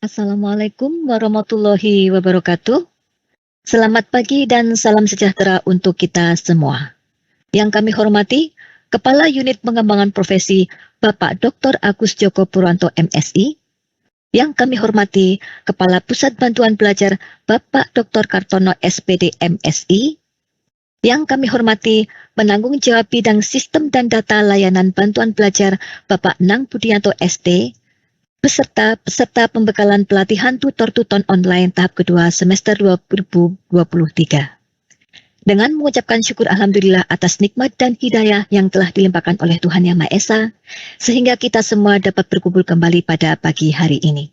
Assalamualaikum warahmatullahi wabarakatuh. Selamat pagi dan salam sejahtera untuk kita semua. Yang kami hormati, Kepala Unit Pengembangan Profesi Bapak Dr. Agus Joko Purwanto MSI. Yang kami hormati, Kepala Pusat Bantuan Belajar Bapak Dr. Kartono SPD MSI. Yang kami hormati, Penanggung Jawab Bidang Sistem dan Data Layanan Bantuan Belajar Bapak Nang Budianto ST, beserta peserta pembekalan pelatihan tutor-tutor online tahap kedua semester 2023. Dengan mengucapkan syukur Alhamdulillah atas nikmat dan hidayah yang telah dilimpahkan oleh Tuhan Yang Maha Esa, sehingga kita semua dapat berkumpul kembali pada pagi hari ini.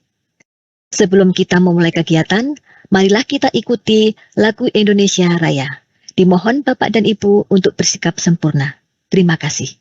Sebelum kita memulai kegiatan, marilah kita ikuti lagu Indonesia Raya. Dimohon Bapak dan Ibu untuk bersikap sempurna. Terima kasih.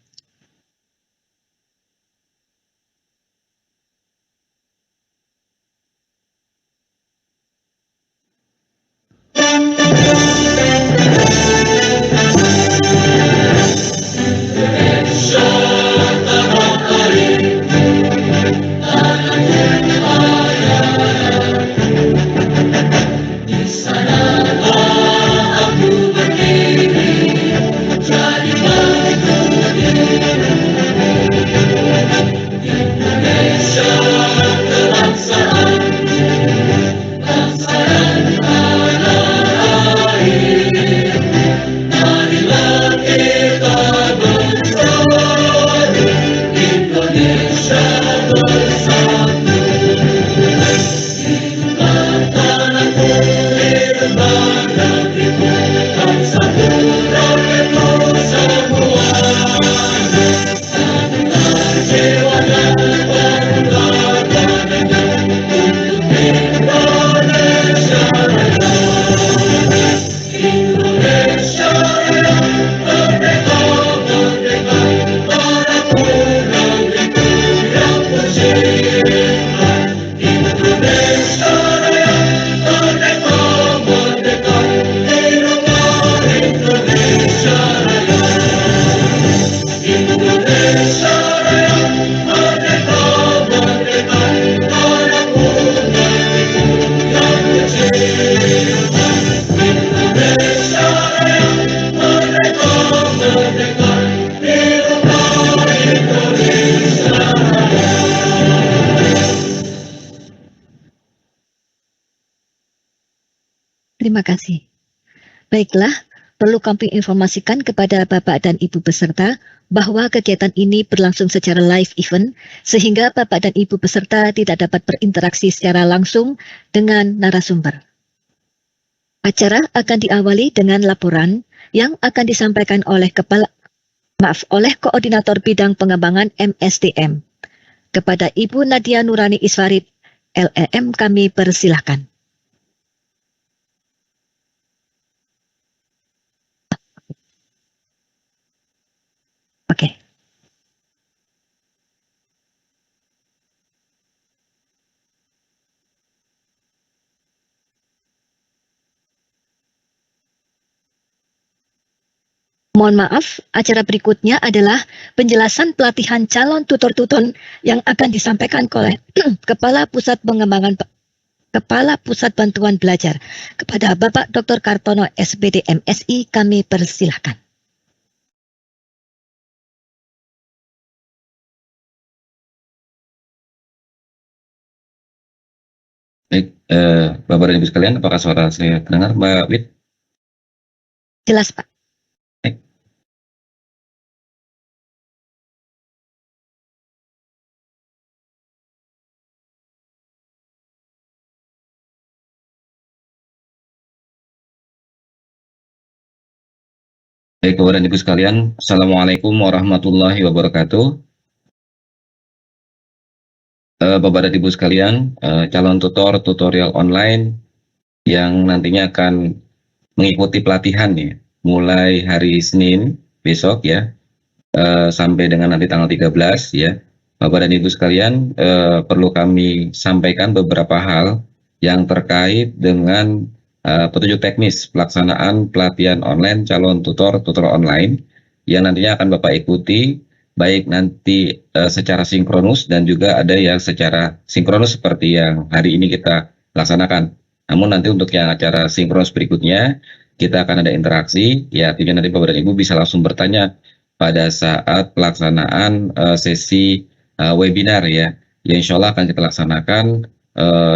Terima kasih. Baiklah, perlu kami informasikan kepada Bapak dan Ibu peserta bahwa kegiatan ini berlangsung secara live event, sehingga Bapak dan Ibu peserta tidak dapat berinteraksi secara langsung dengan narasumber. Acara akan diawali dengan laporan yang akan disampaikan oleh Koordinator Bidang Pengembangan MSDM. Kepada Ibu Nadia Nurani Isfarid, LEM, kami persilahkan. Oke. Mohon maaf, acara berikutnya adalah penjelasan pelatihan calon tutor-tutor yang akan disampaikan oleh Kepala Pusat Bantuan Belajar. Kepada Bapak Dr. Kartono SPD MSI, kami persilahkan. Baik, Bapak dan Ibu sekalian, apakah suara saya terdengar, Mbak Wit? Jelas, Pak. Baik. Baik, Bapak dan Ibu sekalian, Assalamualaikum warahmatullahi wabarakatuh. Bapak dan Ibu sekalian, calon tutor tutorial online yang nantinya akan mengikuti pelatihan ya, mulai hari Senin besok ya, sampai dengan nanti tanggal 13 ya. Bapak dan Ibu sekalian, perlu kami sampaikan beberapa hal yang terkait dengan petunjuk teknis pelaksanaan pelatihan online calon tutor online yang nantinya akan Bapak ikuti baik nanti secara sinkronus dan juga ada yang secara sinkronus seperti yang hari ini kita laksanakan. Namun nanti untuk yang acara sinkronus berikutnya kita akan ada interaksi, ya artinya nanti Bapak dan Ibu bisa langsung bertanya pada saat pelaksanaan sesi webinar ya, yang insya Allah akan kita laksanakan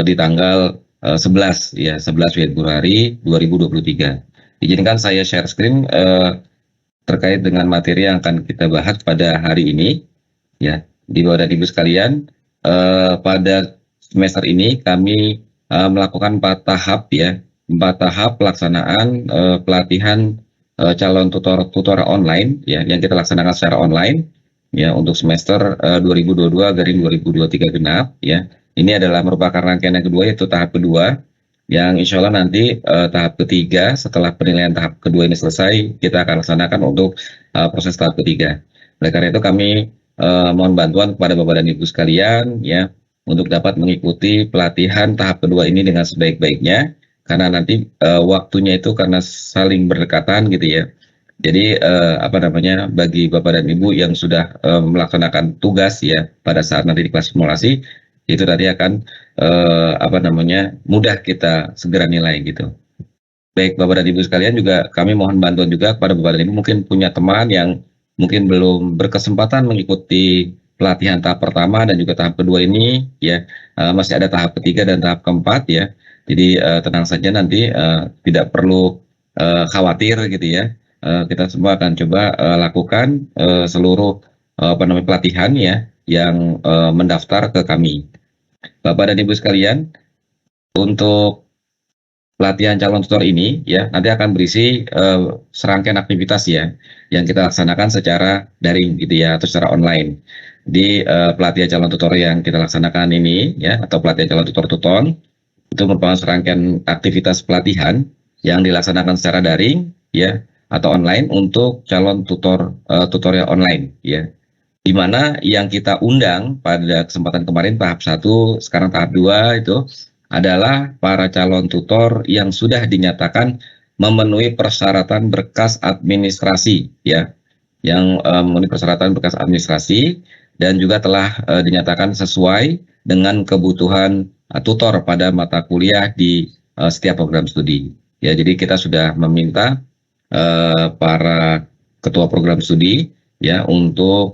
di tanggal 11 ya, 11 Februari 2023. Izinkan saya share screen terkait dengan materi yang akan kita bahas pada hari ini ya. Di Bapak dan Ibu sekalian, pada semester ini kami melakukan 4 tahap ya, 4 tahap pelaksanaan pelatihan calon tutor online ya, yang kita laksanakan secara online ya untuk semester 2022-2023 genap ya. Ini adalah merupakan rangkaian yang kedua, yaitu tahap kedua, yang insya Allah nanti tahap ketiga setelah penilaian tahap kedua ini selesai, kita akan laksanakan untuk proses tahap ketiga. Oleh karena itu kami mohon bantuan kepada Bapak dan Ibu sekalian ya, untuk dapat mengikuti pelatihan tahap kedua ini dengan sebaik-baiknya, karena nanti waktunya itu karena saling berdekatan gitu ya. Jadi bagi Bapak dan Ibu yang sudah melaksanakan tugas ya pada saat nanti di kelas simulasi, itu tadi akan mudah kita segera nilai gitu. Baik Bapak dan Ibu sekalian, juga kami mohon bantuan juga kepada Bapak dan Ibu mungkin punya teman yang mungkin belum berkesempatan mengikuti pelatihan tahap pertama dan juga tahap kedua ini ya, masih ada tahap ketiga dan tahap keempat ya. Jadi tenang saja, nanti tidak perlu khawatir gitu ya. Kita semua akan coba lakukan seluruh pelatihan ya yang mendaftar ke kami. Bapak dan Ibu sekalian, untuk pelatihan calon tutor ini ya nanti akan berisi serangkaian aktivitas ya yang kita laksanakan secara daring gitu ya, atau secara online. Di pelatihan calon tutor yang kita laksanakan ini ya, atau pelatihan calon tutor tuton, itu merupakan serangkaian aktivitas pelatihan yang dilaksanakan secara daring ya atau online untuk calon tutor tutorial online ya. Di mana yang kita undang pada kesempatan kemarin tahap 1, sekarang tahap 2 itu adalah para calon tutor yang sudah dinyatakan memenuhi persyaratan berkas administrasi ya, yang memenuhi persyaratan berkas administrasi dan juga telah dinyatakan sesuai dengan kebutuhan tutor pada mata kuliah di setiap program studi ya. Jadi kita sudah meminta para ketua program studi ya untuk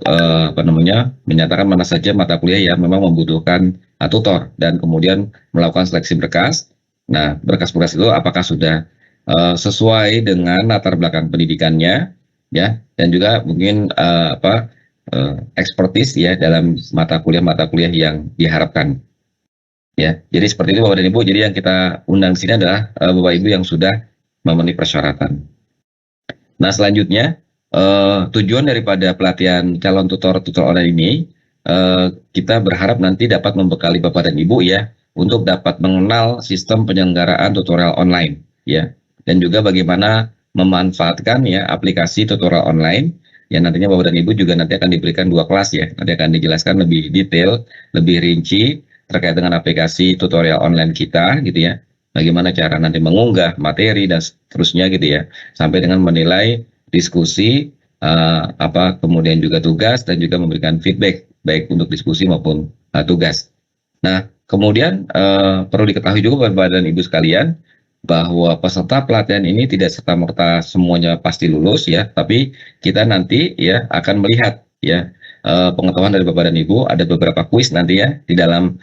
menyatakan mana saja mata kuliah yang memang membutuhkan tutor, dan kemudian melakukan seleksi berkas. Nah, berkas-berkas itu apakah sudah sesuai dengan latar belakang pendidikannya ya, dan juga mungkin ekspertis ya dalam mata kuliah yang diharapkan ya. Jadi seperti itu Bapak dan Ibu. Jadi yang kita undang sini adalah Bapak Ibu yang sudah memenuhi persyaratan. Nah, selanjutnya tujuan daripada pelatihan calon tutor online ini, kita berharap nanti dapat membekali Bapak dan Ibu ya untuk dapat mengenal sistem penyelenggaraan tutorial online ya, dan juga bagaimana memanfaatkan ya aplikasi tutorial online yang nantinya Bapak dan Ibu juga nanti akan diberikan 2 kelas ya. Nanti akan dijelaskan lebih detail, lebih rinci terkait dengan aplikasi tutorial online kita gitu ya. Bagaimana cara nanti mengunggah materi dan seterusnya gitu ya, sampai dengan menilai, diskusi, kemudian juga tugas, dan juga memberikan feedback baik untuk diskusi maupun tugas. Nah, kemudian perlu diketahui juga Bapak dan Ibu sekalian bahwa peserta pelatihan ini tidak serta-merta semuanya pasti lulus ya, tapi kita nanti ya akan melihat ya pengetahuan dari Bapak dan Ibu. Ada beberapa kuis nanti ya di dalam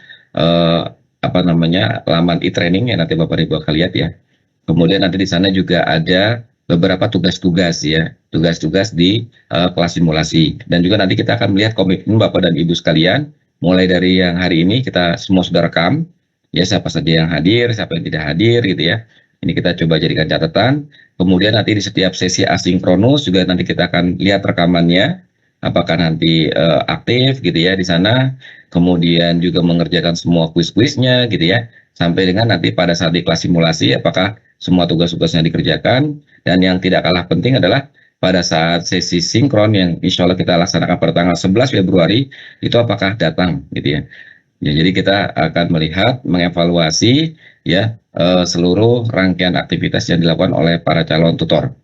laman e-training yang nanti Bapak dan Ibu akan lihat ya. Kemudian nanti di sana juga ada beberapa tugas-tugas ya, tugas-tugas di kelas simulasi, dan juga nanti kita akan melihat komitmen Bapak dan Ibu sekalian, mulai dari yang hari ini kita semua sudah rekam ya, siapa saja yang hadir, siapa yang tidak hadir gitu ya. Ini kita coba jadikan catatan. Kemudian nanti di setiap sesi asinkronus juga nanti kita akan lihat rekamannya, apakah nanti aktif gitu ya di sana. Kemudian juga mengerjakan semua kuis-kuisnya gitu ya, sampai dengan nanti pada saat di kelas simulasi apakah semua tugas-tugasnya dikerjakan. Dan yang tidak kalah penting adalah pada saat sesi sinkron yang insya Allah kita laksanakan pada tanggal 11 Februari itu apakah datang gitu ya. Ya, jadi kita akan melihat, mengevaluasi ya seluruh rangkaian aktivitas yang dilakukan oleh para calon tutor.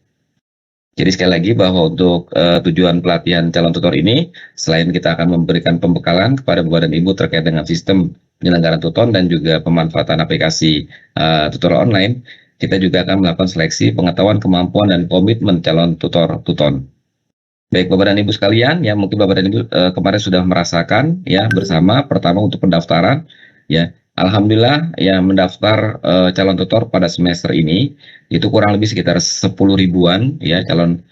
Jadi sekali lagi bahwa untuk tujuan pelatihan calon tutor ini, selain kita akan memberikan pembekalan kepada Bapak dan Ibu terkait dengan sistem penyelenggaraan tutor dan juga pemanfaatan aplikasi tutor online, kita juga akan melakukan seleksi pengetahuan, kemampuan, dan komitmen calon tutor. Baik Bapak dan Ibu sekalian, ya mungkin Bapak dan Ibu kemarin sudah merasakan ya bersama pertama untuk pendaftaran, ya Alhamdulillah ya mendaftar calon tutor pada semester ini itu kurang lebih sekitar 10 ribuan ya calon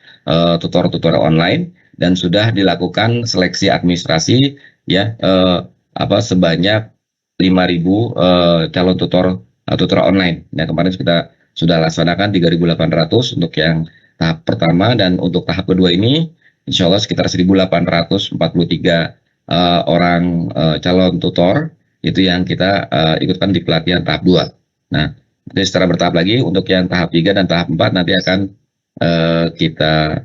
tutor online, dan sudah dilakukan seleksi administrasi ya sebanyak 5.000 calon tutor online. Nah kemarin kita sudah laksanakan 3.800 untuk yang tahap pertama, dan untuk tahap kedua ini insya Allah sekitar 1.843 orang calon tutor itu yang kita ikutkan di pelatihan tahap 2. Nah, jadi secara bertahap lagi untuk yang tahap 3 dan tahap 4 nanti akan kita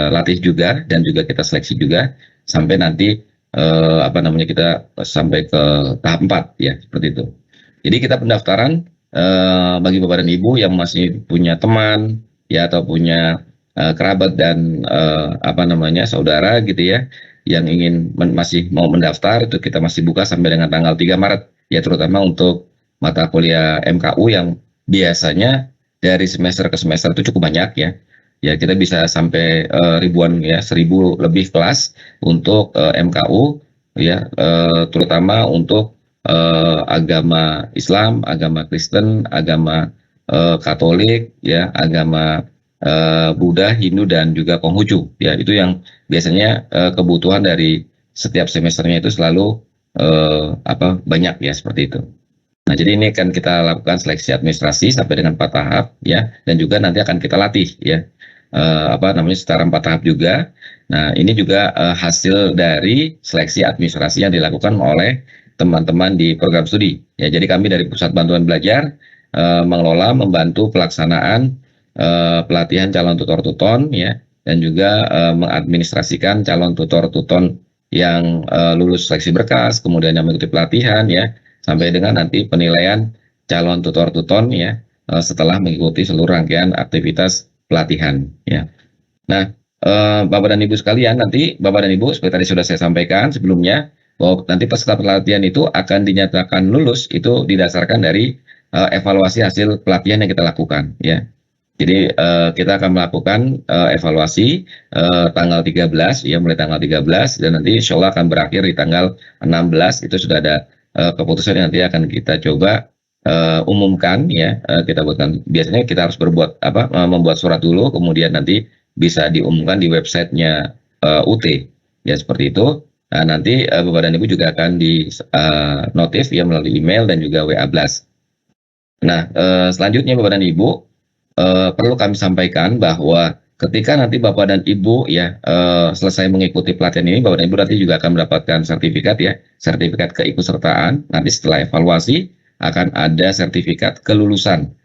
latih juga, dan juga kita seleksi juga sampai nanti kita sampai ke tahap 4 ya, seperti itu. Jadi kita pendaftaran bagi Bapak dan Ibu yang masih punya teman ya atau punya kerabat dan saudara gitu ya yang ingin masih mau mendaftar, itu kita masih buka sampai dengan tanggal 3 Maret ya, terutama untuk mata kuliah MKU yang biasanya dari semester ke semester itu cukup banyak ya. Ya kita bisa sampai ribuan ya, 1.000 lebih kelas untuk MKU ya, terutama untuk agama Islam, agama Kristen, agama Katolik ya, agama Buddha, Hindu, dan juga Konghucu ya, itu yang biasanya kebutuhan dari setiap semesternya itu selalu banyak ya, seperti itu. Nah jadi ini akan kita lakukan seleksi administrasi sampai dengan 4 tahap ya, dan juga nanti akan kita latih ya secara 4 tahap juga. Nah ini juga hasil dari seleksi administrasi yang dilakukan oleh teman-teman di program studi ya. Jadi kami dari Pusat Bantuan Belajar mengelola, membantu pelaksanaan pelatihan calon tutor ya, dan juga mengadministrasikan calon tutor yang lulus seleksi berkas, kemudian yang mengikuti pelatihan ya, sampai dengan nanti penilaian calon tutor ya setelah mengikuti seluruh rangkaian aktivitas pelatihan ya. Nah Bapak dan Ibu sekalian, nanti Bapak dan Ibu seperti tadi sudah saya sampaikan sebelumnya bahwa nanti peserta pelatihan itu akan dinyatakan lulus itu didasarkan dari evaluasi hasil pelatihan yang kita lakukan ya. Jadi kita akan melakukan evaluasi tanggal 13 ya, mulai tanggal 13, dan nanti insya Allah akan berakhir di tanggal 16. Itu sudah ada keputusan yang nanti akan kita coba umumkan ya. Kita buatkan, biasanya kita harus membuat surat dulu, kemudian nanti bisa diumumkan di websitenya UT ya, seperti itu. Nah, nanti Bapak dan Ibu juga akan di notif ya melalui email dan juga WA Blast. Nah selanjutnya Bapak dan Ibu, perlu kami sampaikan bahwa ketika nanti Bapak dan Ibu ya selesai mengikuti pelatihan ini, Bapak dan Ibu nanti juga akan mendapatkan sertifikat ya, sertifikat keikutsertaan. Nanti setelah evaluasi akan ada sertifikat kelulusan.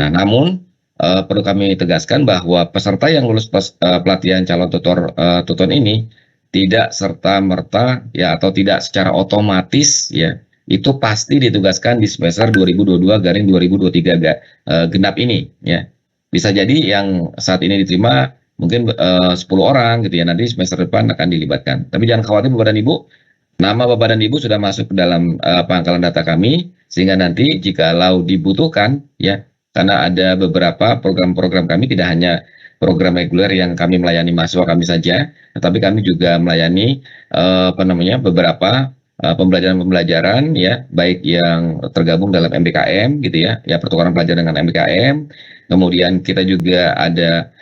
Nah, namun perlu kami tegaskan bahwa peserta yang lulus pelatihan calon tutor ini tidak serta-merta ya, atau tidak secara otomatis ya, itu pasti ditugaskan di semester 2022-2023 genap ini ya. Bisa jadi yang saat ini diterima mungkin 10 orang gitu ya, nanti semester depan akan dilibatkan. Tapi jangan khawatir Bapak dan Ibu, nama Bapak dan Ibu sudah masuk ke dalam pangkalan data kami, sehingga nanti jikalau dibutuhkan ya, karena ada beberapa program-program kami, tidak hanya program reguler yang kami melayani mahasiswa kami saja, tetapi kami juga melayani beberapa pembelajaran-pembelajaran ya, baik yang tergabung dalam MBKM gitu ya, pertukaran pelajar dengan MBKM. Kemudian kita juga ada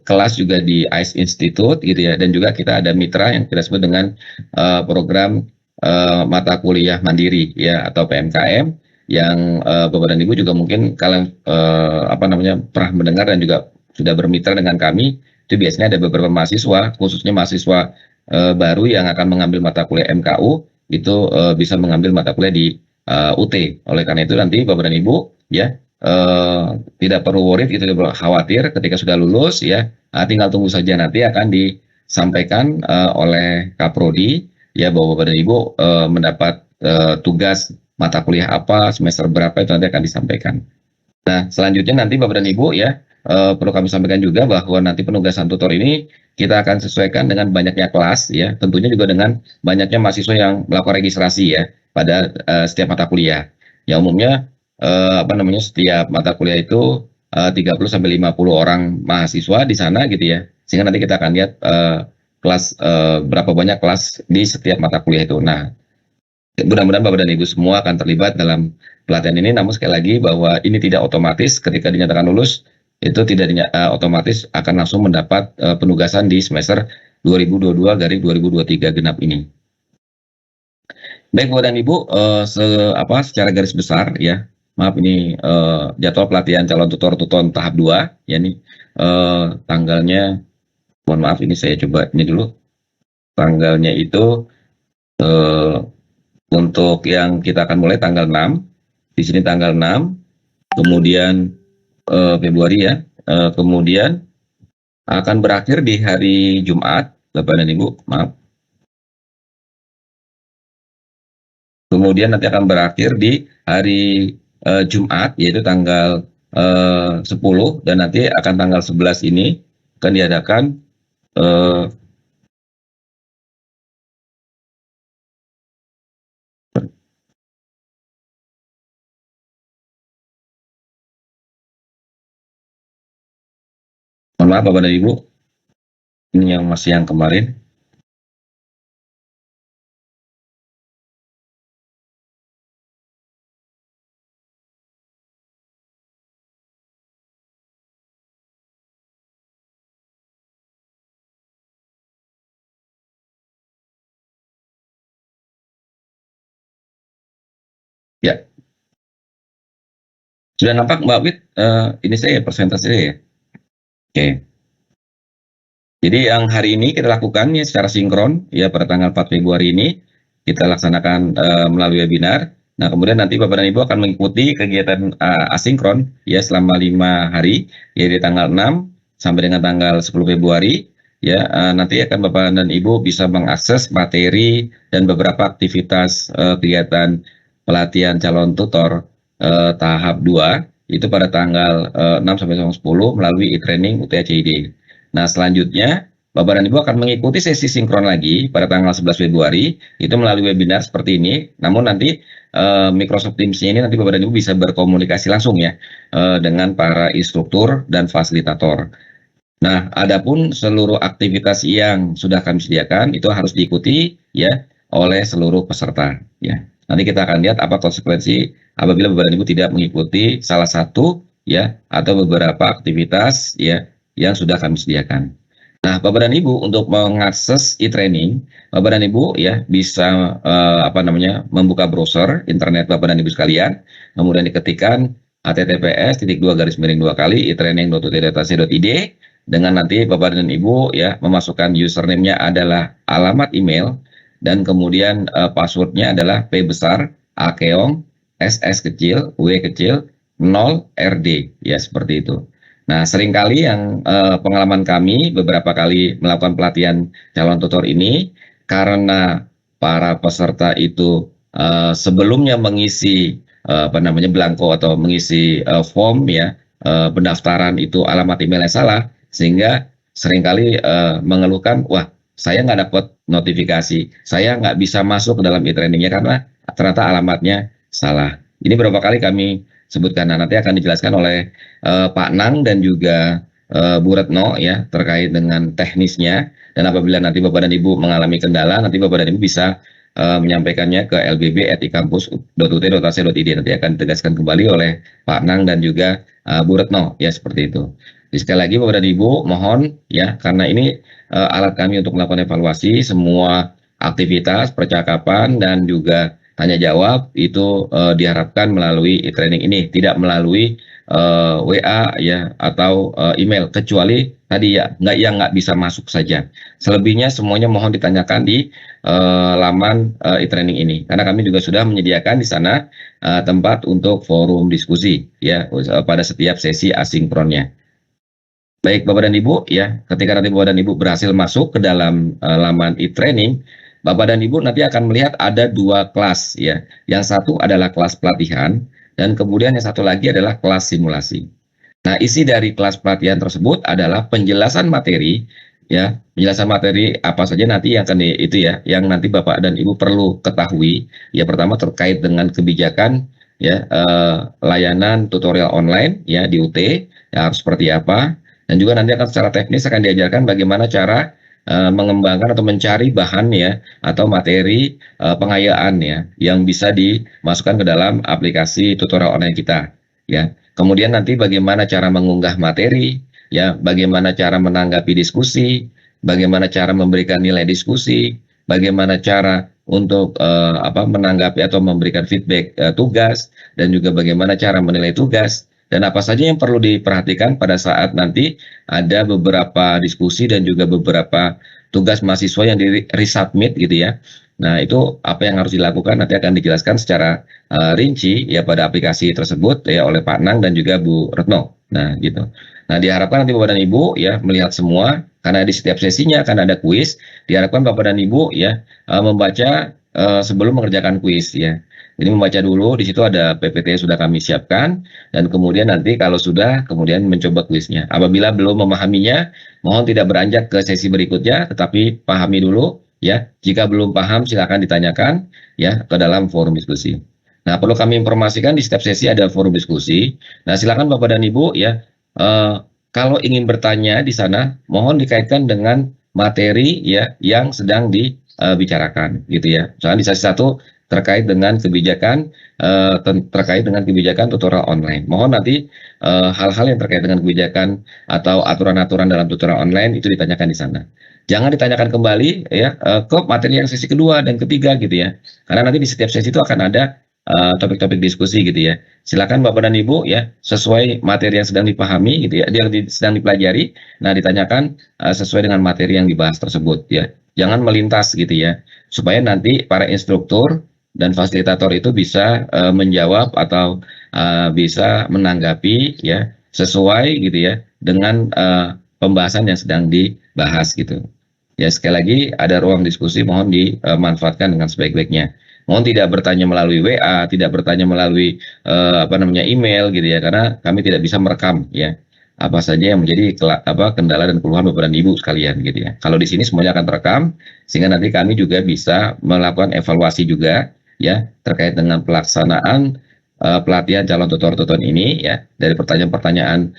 kelas juga di ICE Institute gitu ya, dan juga kita ada mitra yang kita sebut dengan program mata kuliah mandiri ya, atau PMKM, yang Bapak dan Ibu juga mungkin kalian pernah mendengar dan juga sudah bermitra dengan kami. Itu biasanya ada beberapa mahasiswa, khususnya mahasiswa baru yang akan mengambil mata kuliah MKU, itu bisa mengambil mata kuliah di UT. Oleh karena itu nanti Bapak dan Ibu ya tidak perlu worry, tidak perlu khawatir ketika sudah lulus ya, tinggal tunggu saja, nanti akan disampaikan oleh Kaprodi ya, bahwa Bapak dan Ibu mendapat tugas mata kuliah apa, semester berapa, itu nanti akan disampaikan. Nah selanjutnya nanti Bapak dan Ibu ya perlu kami sampaikan juga bahwa nanti penugasan tutor ini kita akan sesuaikan dengan banyaknya kelas ya, tentunya juga dengan banyaknya mahasiswa yang melakukan registrasi ya pada setiap mata kuliah. Ya umumnya setiap mata kuliah itu 30 sampai 50 orang mahasiswa di sana gitu ya. Sehingga nanti kita akan lihat kelas berapa banyak kelas di setiap mata kuliah itu. Nah, mudah-mudahan Bapak dan Ibu semua akan terlibat dalam pelatihan ini, namun sekali lagi bahwa ini tidak otomatis ketika dinyatakan lulus, itu tidak otomatis akan langsung mendapat penugasan di semester 2022-2023 genap ini. Baik Bapak dan Ibu, secara garis besar ya, maaf ini jadwal pelatihan calon tutor tahap 2, ya nih tanggalnya, mohon maaf ini saya coba ini dulu, tanggalnya itu untuk yang kita akan mulai tanggal 6, di sini tanggal 6, kemudian Februari ya, kemudian akan berakhir di hari Jumat, Bapak dan Ibu, maaf. Kemudian nanti akan berakhir di hari Jumat, yaitu tanggal 10, dan nanti akan tanggal 11 ini akan diadakan mohon maaf Bapak dan Ibu, ini yang masih yang kemarin. Ya, sudah nampak Mbak Wit, ini saya persentase ya. Oke. Jadi yang hari ini kita lakukan ya secara sinkron ya pada tanggal 4 Februari ini kita laksanakan melalui webinar. Nah kemudian nanti Bapak dan Ibu akan mengikuti kegiatan asinkron ya selama 5 hari ya dari tanggal 6 sampai dengan tanggal 10 Februari ya. Nanti akan Bapak dan Ibu bisa mengakses materi dan beberapa aktivitas kegiatan pelatihan calon tutor tahap 2 itu pada tanggal 6 sampai 10 melalui e-training UTHCID. Nah, selanjutnya Bapak dan Ibu akan mengikuti sesi sinkron lagi pada tanggal 11 Februari itu melalui webinar seperti ini. Namun nanti Microsoft Teams-nya ini nanti Bapak dan Ibu bisa berkomunikasi langsung ya dengan para instruktur dan fasilitator. Nah, adapun seluruh aktivitas yang sudah kami sediakan itu harus diikuti ya oleh seluruh peserta ya. Nanti kita akan lihat apa konsekuensi apabila Bapak dan Ibu tidak mengikuti salah satu ya atau beberapa aktivitas ya yang sudah kami sediakan. Nah, Bapak dan Ibu untuk mengakses e-training, Bapak dan Ibu ya bisa membuka browser internet Bapak dan Ibu sekalian, kemudian diketikkan https://e-training.ut.ac.id dengan nanti Bapak dan Ibu ya memasukkan username-nya adalah alamat email dan kemudian password-nya adalah P besar, A keong, SS kecil, W kecil, 0 RD ya seperti itu. Nah, seringkali yang pengalaman kami beberapa kali melakukan pelatihan calon tutor ini karena para peserta itu sebelumnya mengisi belangko atau mengisi form ya pendaftaran itu alamat emailnya salah sehingga seringkali mengeluhkan, wah saya nggak dapat notifikasi, saya nggak bisa masuk ke dalam e-trainingnya karena ternyata alamatnya salah. Ini beberapa kali kami sebutkan. Nah, nanti akan dijelaskan oleh Pak Nang dan juga Bu Retno ya terkait dengan teknisnya, dan apabila nanti Bapak dan Ibu mengalami kendala, nanti Bapak dan Ibu bisa menyampaikannya ke lbb@ikampus.ut.ac.id. Nanti akan ditegaskan kembali oleh Pak Nang dan juga Bu Retno ya seperti itu. Jadi, sekali lagi Bapak dan Ibu mohon ya karena ini alat kami untuk melakukan evaluasi semua aktivitas percakapan dan juga tanya jawab itu diharapkan melalui e-training ini, tidak melalui WA ya atau email, kecuali tadi ya nggak bisa masuk saja. Selebihnya semuanya mohon ditanyakan di laman e-training ini, karena kami juga sudah menyediakan di sana tempat untuk forum diskusi ya pada setiap sesi asinkronnya. Baik Bapak dan Ibu ya, ketika nanti Bapak dan Ibu berhasil masuk ke dalam laman e-training, Bapak dan Ibu nanti akan melihat ada 2 kelas ya. Yang satu adalah kelas pelatihan dan kemudian yang satu lagi adalah kelas simulasi. Nah, isi dari kelas pelatihan tersebut adalah penjelasan materi, ya, penjelasan materi apa saja nanti yang akan itu ya, yang nanti Bapak dan Ibu perlu ketahui. Ya, pertama terkait dengan kebijakan ya layanan tutorial online ya di UT ya harus seperti apa, dan juga nanti akan secara teknis akan diajarkan bagaimana cara mengembangkan atau mencari bahan ya atau materi pengayaan ya yang bisa dimasukkan ke dalam aplikasi tutorial online kita ya. Kemudian nanti bagaimana cara mengunggah materi, ya, bagaimana cara menanggapi diskusi, bagaimana cara memberikan nilai diskusi, bagaimana cara untuk menanggapi atau memberikan feedback tugas, dan juga bagaimana cara menilai tugas, dan apa saja yang perlu diperhatikan pada saat nanti ada beberapa diskusi dan juga beberapa tugas mahasiswa yang di resubmit gitu ya. Nah, itu apa yang harus dilakukan nanti akan dijelaskan secara rinci ya pada aplikasi tersebut ya oleh Pak Nang dan juga Bu Retno. Nah, gitu. Nah, diharapkan nanti Bapak dan Ibu ya melihat semua karena di setiap sesinya akan ada kuis. Diharapkan Bapak dan Ibu ya membaca sebelum mengerjakan kuis ya. Jadi membaca dulu, di situ ada PPT yang sudah kami siapkan, dan kemudian nanti kalau sudah, kemudian mencoba kuisnya. Apabila belum memahaminya, mohon tidak beranjak ke sesi berikutnya, tetapi pahami dulu ya. Jika belum paham, silakan ditanyakan ya ke dalam forum diskusi. Nah, perlu kami informasikan di setiap sesi ada forum diskusi. Nah, silakan Bapak dan Ibu ya, kalau ingin bertanya di sana, mohon dikaitkan dengan materi ya yang sedang dibicarakan gitu ya. Misalnya di sesi 1 terkait dengan kebijakan terkait dengan kebijakan tutorial online. Mohon nanti hal-hal yang terkait dengan kebijakan atau aturan-aturan dalam tutorial online itu ditanyakan di sana. Jangan ditanyakan kembali ya ke materi yang sesi kedua dan ketiga gitu ya. Karena nanti di setiap sesi itu akan ada topik-topik diskusi gitu ya. Silakan Bapak dan Ibu ya sesuai materi yang sedang dipahami gitu ya, yang sedang dipelajari. Nah, ditanyakan sesuai dengan materi yang dibahas tersebut ya. Jangan melintas gitu ya. Supaya nanti para instruktur dan fasilitator itu bisa menjawab atau bisa menanggapi ya sesuai gitu ya dengan pembahasan yang sedang dibahas gitu. Ya, sekali lagi ada ruang diskusi, mohon dimanfaatkan dengan sebaik-baiknya. Mohon tidak bertanya melalui WA, tidak bertanya melalui email gitu ya, karena kami tidak bisa merekam ya apa saja yang menjadi kendala dan keluhan Bapak dan Ibu sekalian gitu ya. Kalau di sini semuanya akan terekam sehingga nanti kami juga bisa melakukan evaluasi juga ya terkait dengan pelaksanaan pelatihan calon tutor-tutor ini ya dari pertanyaan-pertanyaan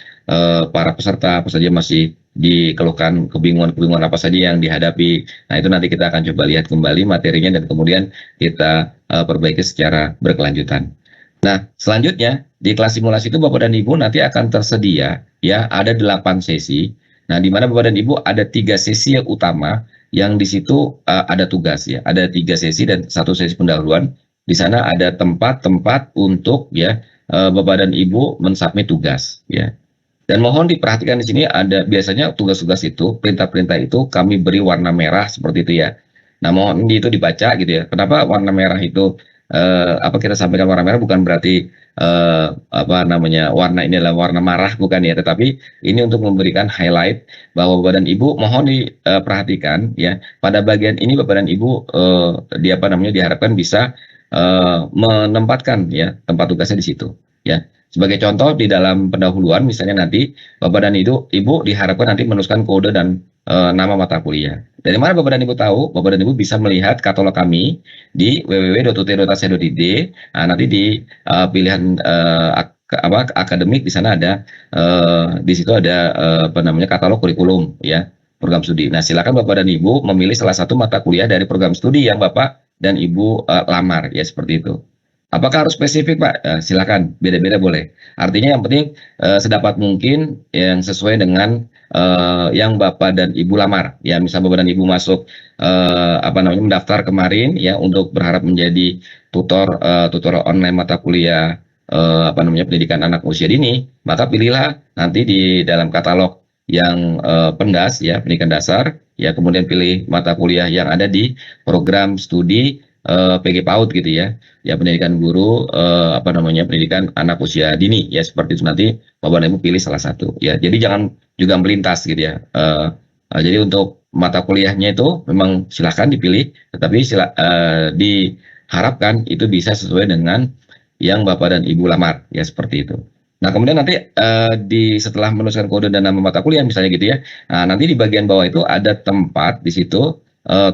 para peserta apa saja masih dikeluhkan kebingungan-kebingungan apa saja yang dihadapi. Nah, itu nanti kita akan coba lihat kembali materinya dan kemudian kita perbaiki secara berkelanjutan. Nah, selanjutnya di kelas simulasi itu Bapak dan Ibu nanti akan tersedia ya ada 8 sesi. Nah, di mana Bapak dan Ibu ada 3 sesi yang utama yang di situ ada tugas ya. Ada 3 sesi dan 1 sesi pendahuluan. Di sana ada tempat-tempat untuk ya Bapak dan Ibu mensubmit tugas ya. Dan mohon diperhatikan di sini ada biasanya tugas-tugas itu, perintah-perintah itu kami beri warna merah seperti itu ya. Nah, mohon itu dibaca gitu ya. Kenapa warna merah itu kita sampaikan warna merah bukan berarti warna ini adalah warna marah bukan ya, tetapi ini untuk memberikan highlight bahwa Bapak dan Ibu mohon diperhatikan ya. Pada bagian ini Bapak dan Ibu diharapkan bisa menempatkan ya tempat tugasnya di situ ya. Sebagai contoh di dalam pendahuluan misalnya nanti Bapak dan Ibu diharapkan nanti menuliskan kode dan nama mata kuliah. Dari mana Bapak dan Ibu tahu? Bapak dan Ibu bisa melihat katalog kami di www.ut.ac.id. Nah, nanti di pilihan akademik di sana ada di situ ada katalog kurikulum ya program studi. Nah, silakan Bapak dan Ibu memilih salah satu mata kuliah dari program studi yang Bapak dan Ibu lamar ya seperti itu. Apakah harus spesifik, Pak? Silakan, beda-beda boleh. Artinya yang penting sedapat mungkin yang sesuai dengan yang Bapak dan Ibu lamar. Ya, misal Bapak dan Ibu masuk mendaftar kemarin ya untuk berharap menjadi tutor online mata kuliah pendidikan anak usia dini, maka pilihlah nanti di dalam katalog yang pendas ya, pendidikan dasar, ya kemudian pilih mata kuliah yang ada di program studi PG PAUD gitu ya pendidikan guru pendidikan anak usia dini ya seperti itu. Nanti Bapak dan Ibu pilih salah satu ya, jadi jangan juga melintas gitu ya. Jadi untuk mata kuliahnya itu memang silahkan dipilih, tetapi diharapkan itu bisa sesuai dengan yang Bapak dan Ibu lamar ya seperti itu. Nah, kemudian nanti setelah menuliskan kode dan nama mata kuliah misalnya gitu ya. Nah, nanti di bagian bawah itu ada tempat di situ,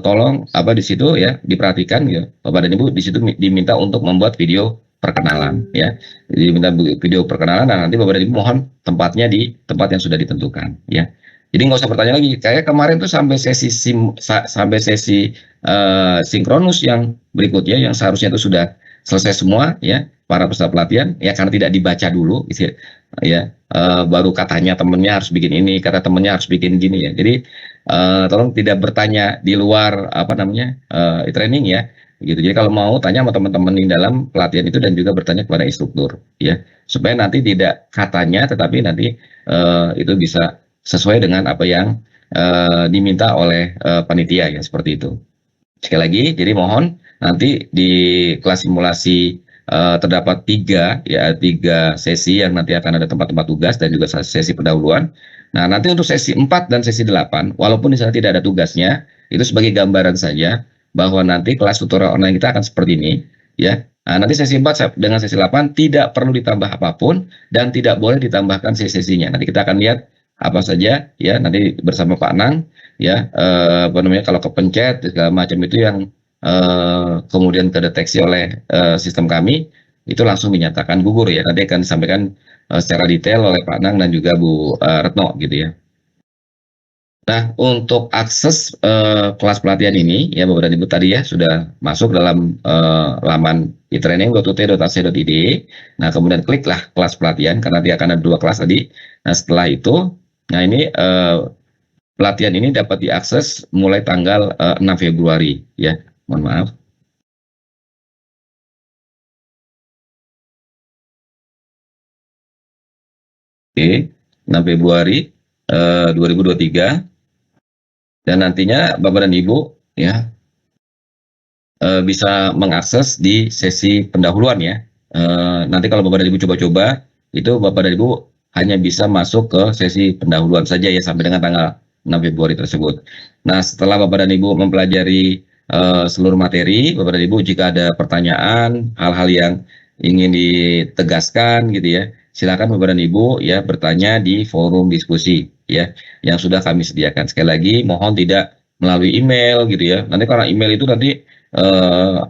tolong apa di situ ya diperhatikan ya, Bapak dan Ibu di situ diminta untuk membuat video perkenalan ya. Diminta video perkenalan, nah nanti Bapak dan Ibu mohon tempatnya di tempat yang sudah ditentukan ya. Jadi nggak usah bertanya lagi. Kayak kemarin tuh sampai sampai sesi sinkronus yang berikutnya yang seharusnya itu sudah selesai semua ya, para peserta pelatihan ya, karena tidak dibaca dulu gitu ya, baru katanya temennya harus bikin ini, kata temennya harus bikin gini ya. Jadi tolong tidak bertanya di luar apa namanya training ya gitu. Jadi kalau mau tanya sama teman-teman di dalam pelatihan itu dan juga bertanya kepada instruktur ya, supaya nanti tidak katanya tetapi nanti itu bisa sesuai dengan apa yang diminta oleh panitia ya, seperti itu. Sekali lagi, jadi mohon nanti di kelas simulasi terdapat tiga sesi yang nanti akan ada tempat-tempat tugas dan juga sesi pendahuluan. Nah, nanti untuk sesi 4 dan sesi 8, walaupun di sana tidak ada tugasnya, itu sebagai gambaran saja bahwa nanti kelas tutorial online kita akan seperti ini, ya. Nah, nanti sesi 4 dengan sesi 8 tidak perlu ditambah apapun dan tidak boleh ditambahkan sesi-sesinya. Nanti kita akan lihat apa saja ya nanti bersama Pak Nang ya, apa namanya, kalau kepencet segala macam itu yang kemudian terdeteksi oleh sistem kami itu langsung dinyatakan gugur ya. Nanti akan disampaikan secara detail oleh Pak Nang dan juga Bu Retno gitu ya. Nah, untuk akses kelas pelatihan ini ya Bapak dan Ibu tadi ya sudah masuk dalam laman e-training.ut.ac.id. Nah, kemudian kliklah kelas pelatihan karena nanti akan ada 2 kelas tadi. Nah, setelah itu, nah ini pelatihan ini dapat diakses mulai tanggal 6 Februari ya. Mohon maaf. Oke, 6 Februari 2023, dan nantinya Bapak dan Ibu ya bisa mengakses di sesi pendahuluan ya. Nanti kalau Bapak dan Ibu coba-coba, itu Bapak dan Ibu hanya bisa masuk ke sesi pendahuluan saja ya sampai dengan tanggal 6 Februari tersebut. Nah, setelah Bapak dan Ibu mempelajari seluruh materi, Bapak dan Ibu jika ada pertanyaan, hal-hal yang ingin ditegaskan gitu ya, silakan Bapak dan Ibu ya bertanya di forum diskusi ya yang sudah kami sediakan. Sekali lagi mohon tidak melalui email gitu ya. Nanti karena email itu nanti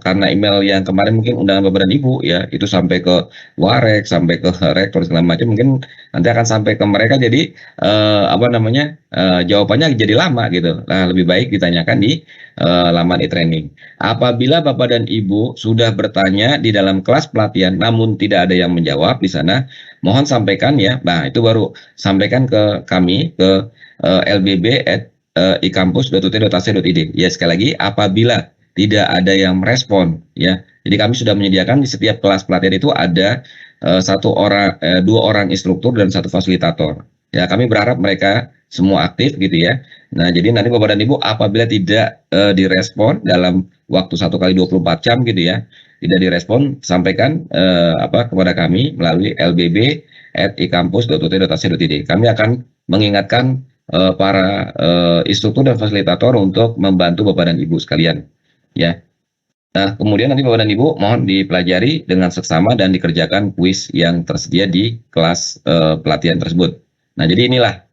karena email yang kemarin mungkin undangan Bapak dan Ibu ya itu sampai ke Warek, sampai ke rektor segala macam, mungkin nanti akan sampai ke mereka, jadi apa namanya jawabannya jadi lama gitu. Nah, lebih baik ditanyakan di laman e-training. Apabila Bapak dan Ibu sudah bertanya di dalam kelas pelatihan namun tidak ada yang menjawab di sana, mohon sampaikan ya. Nah, itu baru sampaikan ke kami ke lbb@ikampus.ut.ac.id. Ya, sekali lagi apabila tidak ada yang merespon ya. Jadi kami sudah menyediakan di setiap kelas pelatihan itu ada dua orang instruktur dan 1 fasilitator. Ya, kami berharap mereka semua aktif gitu ya. Nah, jadi nanti Bapak dan Ibu apabila tidak direspon dalam waktu 1 kali 24 jam gitu ya, tidak direspon, sampaikan kepada kami melalui lbb@ikampus.ut.ac.id. Kami akan mengingatkan para instruktur dan fasilitator untuk membantu Bapak dan Ibu sekalian. Ya. Nah, kemudian nanti Bapak dan Ibu mohon dipelajari dengan seksama dan dikerjakan kuis yang tersedia di kelas pelatihan tersebut. Nah, jadi inilah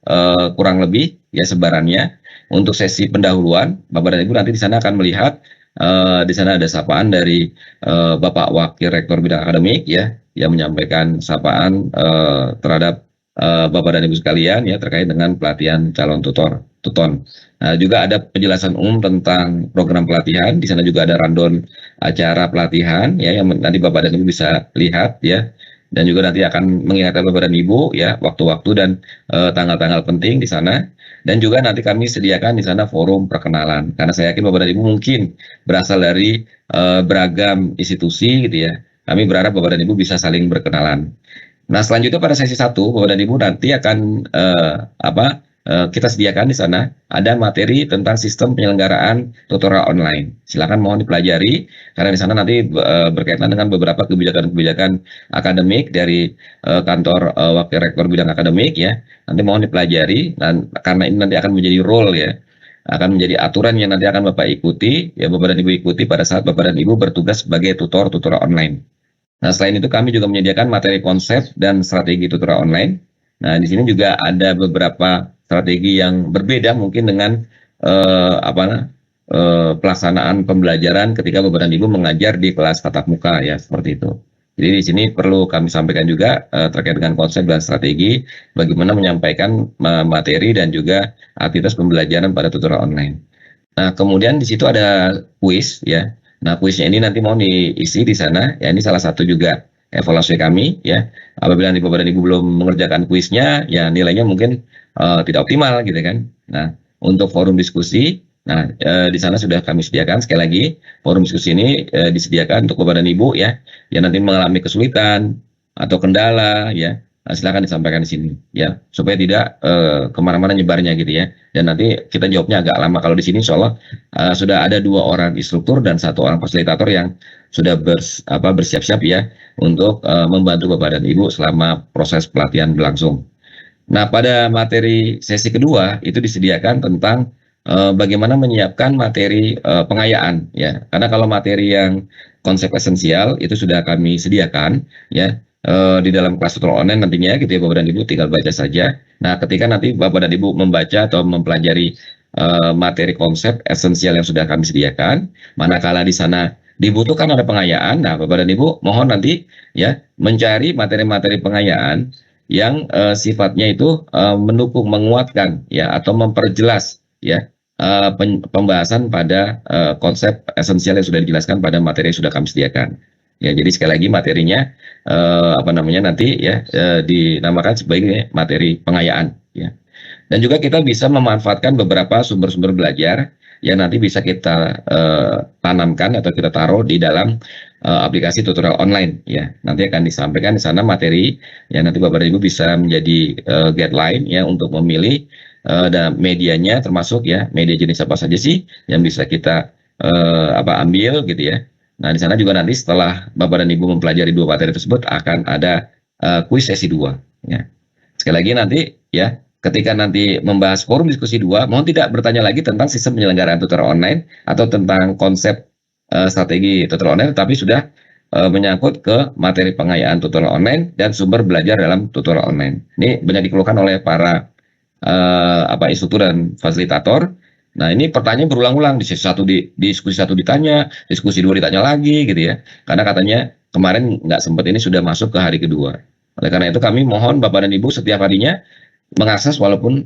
kurang lebih ya sebarannya untuk sesi pendahuluan. Bapak dan Ibu nanti di sana akan melihat di sana ada sapaan dari Bapak Wakil Rektor Bidang Akademik ya yang menyampaikan sapaan terhadap Bapak dan Ibu sekalian ya terkait dengan pelatihan calon tuton. Nah, juga ada penjelasan umum tentang program pelatihan. Di sana juga ada rundown acara pelatihan ya yang nanti Bapak dan Ibu bisa lihat ya. Dan juga nanti akan mengingatkan Bapak dan Ibu ya waktu-waktu dan tanggal-tanggal penting di sana. Dan juga nanti kami sediakan di sana forum perkenalan. Karena saya yakin Bapak dan Ibu mungkin berasal dari beragam institusi gitu ya. Kami berharap Bapak dan Ibu bisa saling berkenalan. Nah, selanjutnya pada sesi 1, Bapak dan Ibu nanti akan kita sediakan di sana ada materi tentang sistem penyelenggaraan tutorial online. Silakan mohon dipelajari karena di sana nanti berkaitan dengan beberapa kebijakan-kebijakan akademik dari kantor Wakil Rektor Bidang Akademik ya. Nanti mohon dipelajari dan karena ini nanti akan menjadi role ya. Akan menjadi aturan yang nanti akan Bapak ikuti ya, Bapak dan Ibu ikuti pada saat Bapak dan Ibu bertugas sebagai tutor online. Nah, selain itu kami juga menyediakan materi konsep dan strategi tutorial online. Nah, di sini juga ada beberapa strategi yang berbeda mungkin dengan pelaksanaan pembelajaran ketika Bapak dan Ibu mengajar di kelas tatap muka ya, seperti itu. Jadi di sini perlu kami sampaikan juga terkait dengan konsep dan strategi bagaimana menyampaikan materi dan juga aktivitas pembelajaran pada tutorial online. Nah, kemudian di situ ada kuis ya. Nah, kuisnya ini nanti mau diisi di sana. Ya, ini salah satu juga evaluasi kami ya. Apabila nanti Bapak dan Ibu belum mengerjakan kuisnya, ya nilainya mungkin tidak optimal gitu kan. Nah, untuk forum diskusi, nah di sana sudah kami sediakan. Sekali lagi, forum diskusi ini disediakan untuk Bapak dan Ibu ya, yang nanti mengalami kesulitan atau kendala ya. Nah, silakan disampaikan di sini ya, supaya tidak kemana-mana nyebarnya gitu ya. Dan nanti kita jawabnya agak lama. Kalau di sini insya Allah sudah ada 2 orang instruktur dan 1 orang fasilitator yang sudah bersiap-siap ya untuk membantu Bapak dan Ibu selama proses pelatihan berlangsung. Nah, pada materi sesi kedua itu disediakan tentang bagaimana menyiapkan materi pengayaan ya. Karena kalau materi yang konsep esensial itu sudah kami sediakan ya di dalam kelas tutorial online nantinya gitu ya, Bapak dan Ibu tinggal baca saja. Nah, ketika nanti Bapak dan Ibu membaca atau mempelajari materi konsep esensial yang sudah kami sediakan, manakala di sana dibutuhkan ada pengayaan, nah Bapak dan Ibu mohon nanti ya mencari materi-materi pengayaan yang sifatnya itu mendukung, menguatkan ya atau memperjelas ya pembahasan pada konsep esensial yang sudah dijelaskan pada materi yang sudah kami sediakan. Ya, jadi sekali lagi materinya nanti ya dinamakan sebagai materi pengayaan ya. Dan juga kita bisa memanfaatkan beberapa sumber-sumber belajar yang nanti bisa kita tanamkan atau kita taruh di dalam aplikasi tutorial online ya. Nanti akan disampaikan di sana materi ya, nanti Bapak dan Ibu bisa menjadi guideline ya untuk memilih dan medianya, termasuk ya media jenis apa saja sih yang bisa kita ambil gitu ya. Nah, di sana juga nanti setelah Bapak dan Ibu mempelajari 2 materi tersebut akan ada kuis sesi 2 ya. Sekali lagi nanti ya, ketika nanti membahas forum diskusi 2, mohon tidak bertanya lagi tentang sistem penyelenggaraan tutorial online atau tentang konsep strategi tutorial online, tapi sudah menyangkut ke materi pengayaan tutorial online dan sumber belajar dalam tutorial online. Ini banyak dikeluhkan oleh para instruktur dan fasilitator. Nah, ini pertanyaan berulang-ulang, di diskusi 1 ditanya, diskusi 2 ditanya lagi gitu ya. Karena katanya kemarin nggak sempat, ini sudah masuk ke hari kedua. Oleh karena itu kami mohon Bapak dan Ibu setiap harinya mengakses walaupun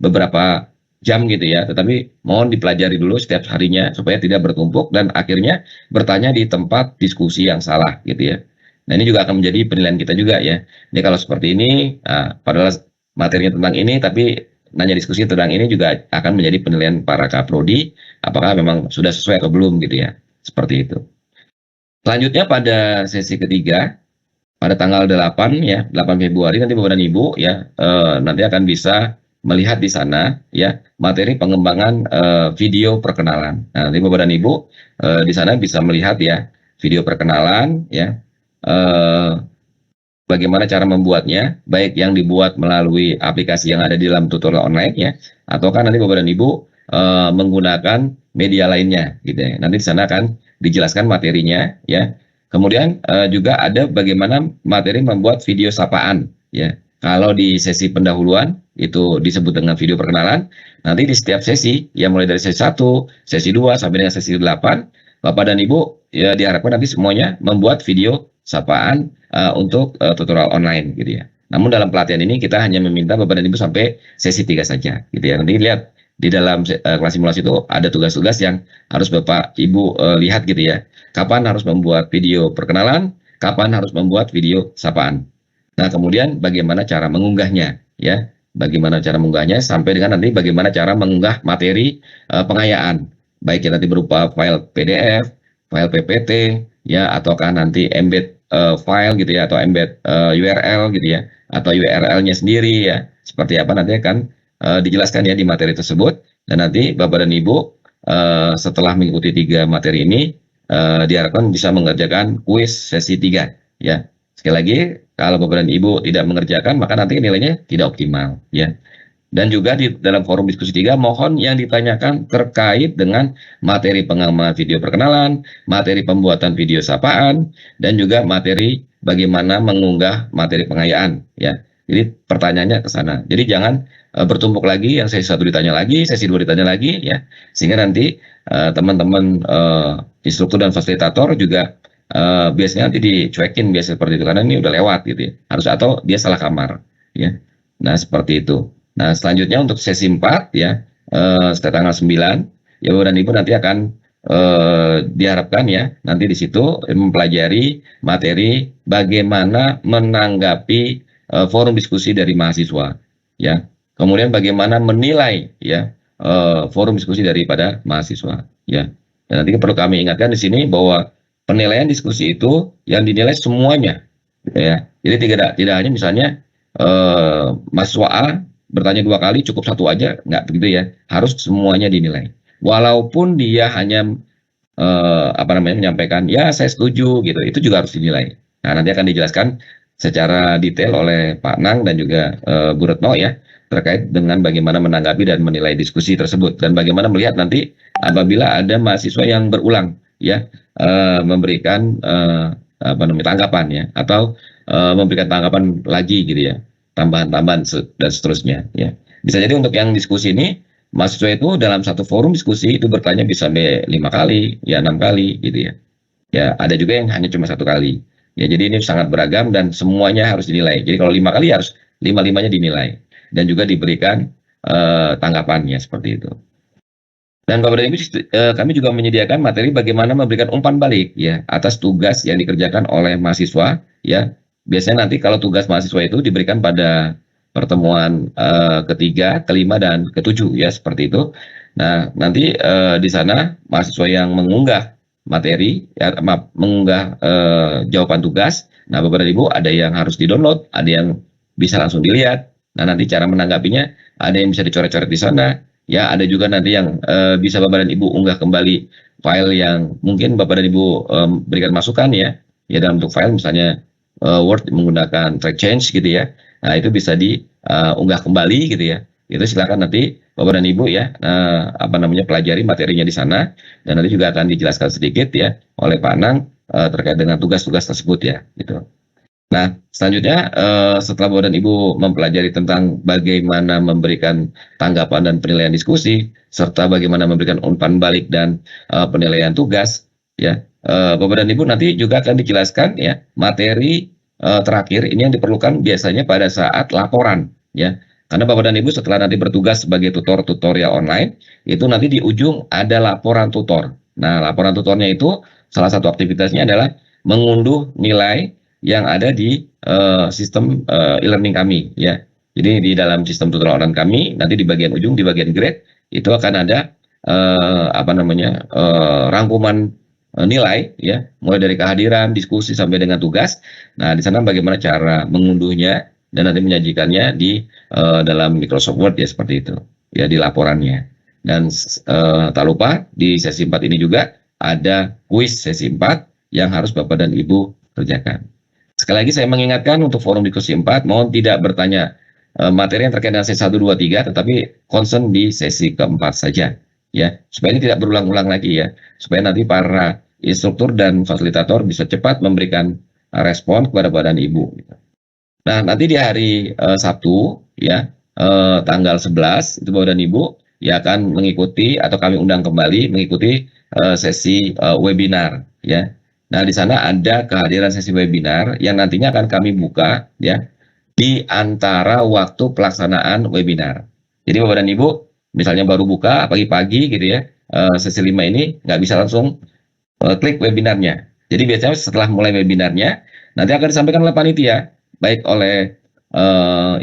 beberapa jam gitu ya, tetapi mohon dipelajari dulu setiap harinya supaya tidak bertumpuk dan akhirnya bertanya di tempat diskusi yang salah gitu ya. Nah, ini juga akan menjadi penilaian kita juga ya. Ini kalau seperti ini, padahal materinya tentang ini, tapi nanya diskusi tentang ini juga akan menjadi penilaian para kaprodi apakah memang sudah sesuai atau belum gitu ya. Seperti itu. Selanjutnya pada sesi ketiga pada tanggal 8 ya, 8 Februari nanti Bapak dan Ibu ya nanti akan bisa melihat di sana ya materi pengembangan video perkenalan. Nah, nanti Bapak dan Ibu di sana bisa melihat ya video perkenalan ya, bagaimana cara membuatnya, baik yang dibuat melalui aplikasi yang ada di dalam tutorial online ya, ataukah nanti Bapak dan Ibu menggunakan media lainnya gitu ya. Nanti di sana akan dijelaskan materinya ya. Kemudian juga ada bagaimana materi membuat video sapaan ya. Kalau di sesi pendahuluan itu disebut dengan video perkenalan, nanti di setiap sesi ya mulai dari sesi 1, sesi 2 sampai dengan sesi 8, Bapak dan Ibu ya diharapkan nanti semuanya membuat video sapaan untuk tutorial online gitu ya. Namun dalam pelatihan ini kita hanya meminta Bapak dan Ibu sampai sesi 3 saja gitu ya. Nanti lihat di dalam kelas simulasi itu ada tugas-tugas yang harus Bapak Ibu lihat gitu ya. Kapan harus membuat video perkenalan, kapan harus membuat video sapaan. Nah, kemudian bagaimana cara mengunggahnya ya. Bagaimana cara mengunggahnya sampai dengan nanti bagaimana cara mengunggah materi pengayaan. Baik yang nanti berupa file PDF, file PPT ya, ataukah nanti embed file gitu ya, atau embed URL gitu ya, atau URL-nya sendiri ya, seperti apa nanti akan dijelaskan ya di materi tersebut. Dan nanti Bapak dan Ibu setelah mengikuti 3 materi ini diharapkan bisa mengerjakan kuis sesi 3 ya. Sekali lagi, kalau Bapak dan Ibu tidak mengerjakan maka nanti nilainya tidak optimal ya. Dan juga di dalam forum diskusi 3, mohon yang ditanyakan terkait dengan materi pengamal video perkenalan, materi pembuatan video sapaan, dan juga materi bagaimana mengunggah materi pengayaan, ya. Jadi pertanyaannya ke sana. Jadi jangan bertumpuk lagi, yang sesi 1 ditanya lagi, sesi 2 ditanya lagi, ya. Sehingga nanti teman-teman instruktur dan fasilitator juga biasanya nanti dicuekin biasa seperti itu, karena ini udah lewat gitu ya. Harus, atau dia salah kamar, ya. Nah, seperti itu. Nah, selanjutnya untuk sesi 4 ya, setelah tanggal 9, ya Bapak dan Ibu nanti akan diharapkan ya, nanti di situ mempelajari materi bagaimana menanggapi forum diskusi dari mahasiswa, ya. Kemudian bagaimana menilai ya forum diskusi daripada mahasiswa, ya. Dan nanti perlu kami ingatkan di sini bahwa penilaian diskusi itu yang dinilai semuanya, ya. Jadi tidak hanya misalnya mahasiswa A bertanya 2 kali, cukup 1 aja, nggak begitu ya. Harus semuanya dinilai. Walaupun dia hanya menyampaikan ya saya setuju gitu, itu juga harus dinilai. Nah, nanti akan dijelaskan secara detail oleh Pak Nang dan juga Bu Retno ya, terkait dengan bagaimana menanggapi dan menilai diskusi tersebut, dan bagaimana melihat nanti apabila ada mahasiswa yang berulang ya memberikan tanggapan ya, atau memberikan tanggapan lagi gitu ya, tambahan-tambahan dan seterusnya ya. Bisa jadi untuk yang diskusi ini mahasiswa itu dalam satu forum diskusi itu bertanya bisa sampai 5 kali ya, 6 kali gitu ya. Ya ada juga yang hanya cuma 1 kali ya. Jadi ini sangat beragam dan semuanya harus dinilai. Jadi kalau 5 kali harus 5-5-nya dinilai dan juga diberikan tanggapannya seperti itu. Dan Bapak dan Ibu, kami juga menyediakan materi bagaimana memberikan umpan balik ya atas tugas yang dikerjakan oleh mahasiswa ya. Biasanya nanti kalau tugas mahasiswa itu diberikan pada pertemuan ketiga, kelima, dan ketujuh ya, seperti itu. Nah, nanti di sana mahasiswa yang mengunggah materi, ya, mengunggah jawaban tugas. Nah, Bapak dan Ibu, ada yang harus di-download, ada yang bisa langsung dilihat. Nah, nanti cara menanggapinya, ada yang bisa dicoret-coret di sana. Ya, ada juga nanti yang bisa Bapak dan Ibu unggah kembali file yang mungkin Bapak dan Ibu berikan masukan ya. Ya, dalam bentuk file misalnya Word menggunakan track change gitu ya. Nah, itu bisa diunggah kembali gitu ya. Itu silakan nanti Bapak dan Ibu ya pelajari materinya di sana, dan nanti juga akan dijelaskan sedikit ya oleh Pak Nang terkait dengan tugas-tugas tersebut ya gitu. Nah, selanjutnya setelah Bapak dan Ibu mempelajari tentang bagaimana memberikan tanggapan dan penilaian diskusi, serta bagaimana memberikan umpan balik dan penilaian tugas, ya, Bapak dan Ibu nanti juga akan dijelaskan ya materi terakhir ini yang diperlukan biasanya pada saat laporan, ya. Karena Bapak dan Ibu setelah nanti bertugas sebagai tutor tutorial online, itu nanti di ujung ada laporan tutor. Nah, laporan tutornya itu salah satu aktivitasnya adalah mengunduh nilai yang ada di sistem e-learning kami ya. Jadi di dalam sistem tutorial online kami nanti di bagian ujung, di bagian grade itu akan ada rangkuman nilai ya, mulai dari kehadiran, diskusi sampai dengan tugas. Nah, di sana bagaimana cara mengunduhnya dan nanti menyajikannya di dalam Microsoft Word ya, seperti itu ya, di laporannya. Dan tak lupa di sesi 4 ini juga ada kuis sesi 4 yang harus Bapak dan Ibu kerjakan. Sekali lagi saya mengingatkan untuk forum diskusi 4, mohon tidak bertanya materi yang terkait dengan sesi 1, 2, 3, tetapi concern di sesi keempat saja, ya, supaya ini tidak berulang-ulang lagi ya, supaya nanti para instruktur dan fasilitator bisa cepat memberikan respon kepada Bapak dan Ibu. Nah, nanti di hari Sabtu, ya, tanggal 11, itu Bapak dan Ibu ya akan mengikuti, atau kami undang kembali mengikuti sesi webinar, ya. Nah, di sana ada kehadiran sesi webinar yang nantinya akan kami buka ya di antara waktu pelaksanaan webinar. Jadi Bapak dan Ibu misalnya baru buka pagi-pagi gitu ya, sesi 5 ini nggak bisa langsung klik webinarnya. Jadi biasanya setelah mulai webinarnya nanti akan disampaikan oleh panitia, baik oleh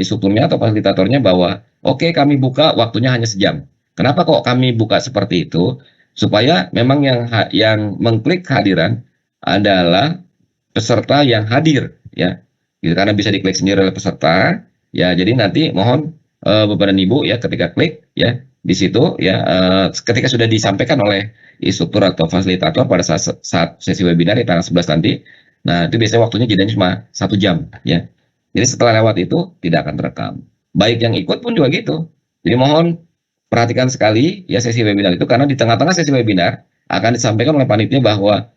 instrukturnya atau fasilitatornya, bahwa oke, kami buka waktunya hanya sejam. Kenapa kok kami buka seperti itu? Supaya memang yang mengklik kehadiran adalah peserta yang hadir ya, gitu, karena bisa diklik sendiri oleh peserta ya. Jadi nanti mohon Bapak dan Ibu ya, ketika klik ya di situ ya, ketika sudah disampaikan oleh instruktur atau fasilitator pada saat sesi webinar di tanggal 11 nanti, nah itu biasanya waktunya jedanya cuma 1 jam ya. Jadi setelah lewat itu tidak akan terekam. Baik yang ikut pun juga gitu Jadi mohon perhatikan sekali ya sesi webinar itu, karena di tengah-tengah sesi webinar akan disampaikan oleh panitia bahwa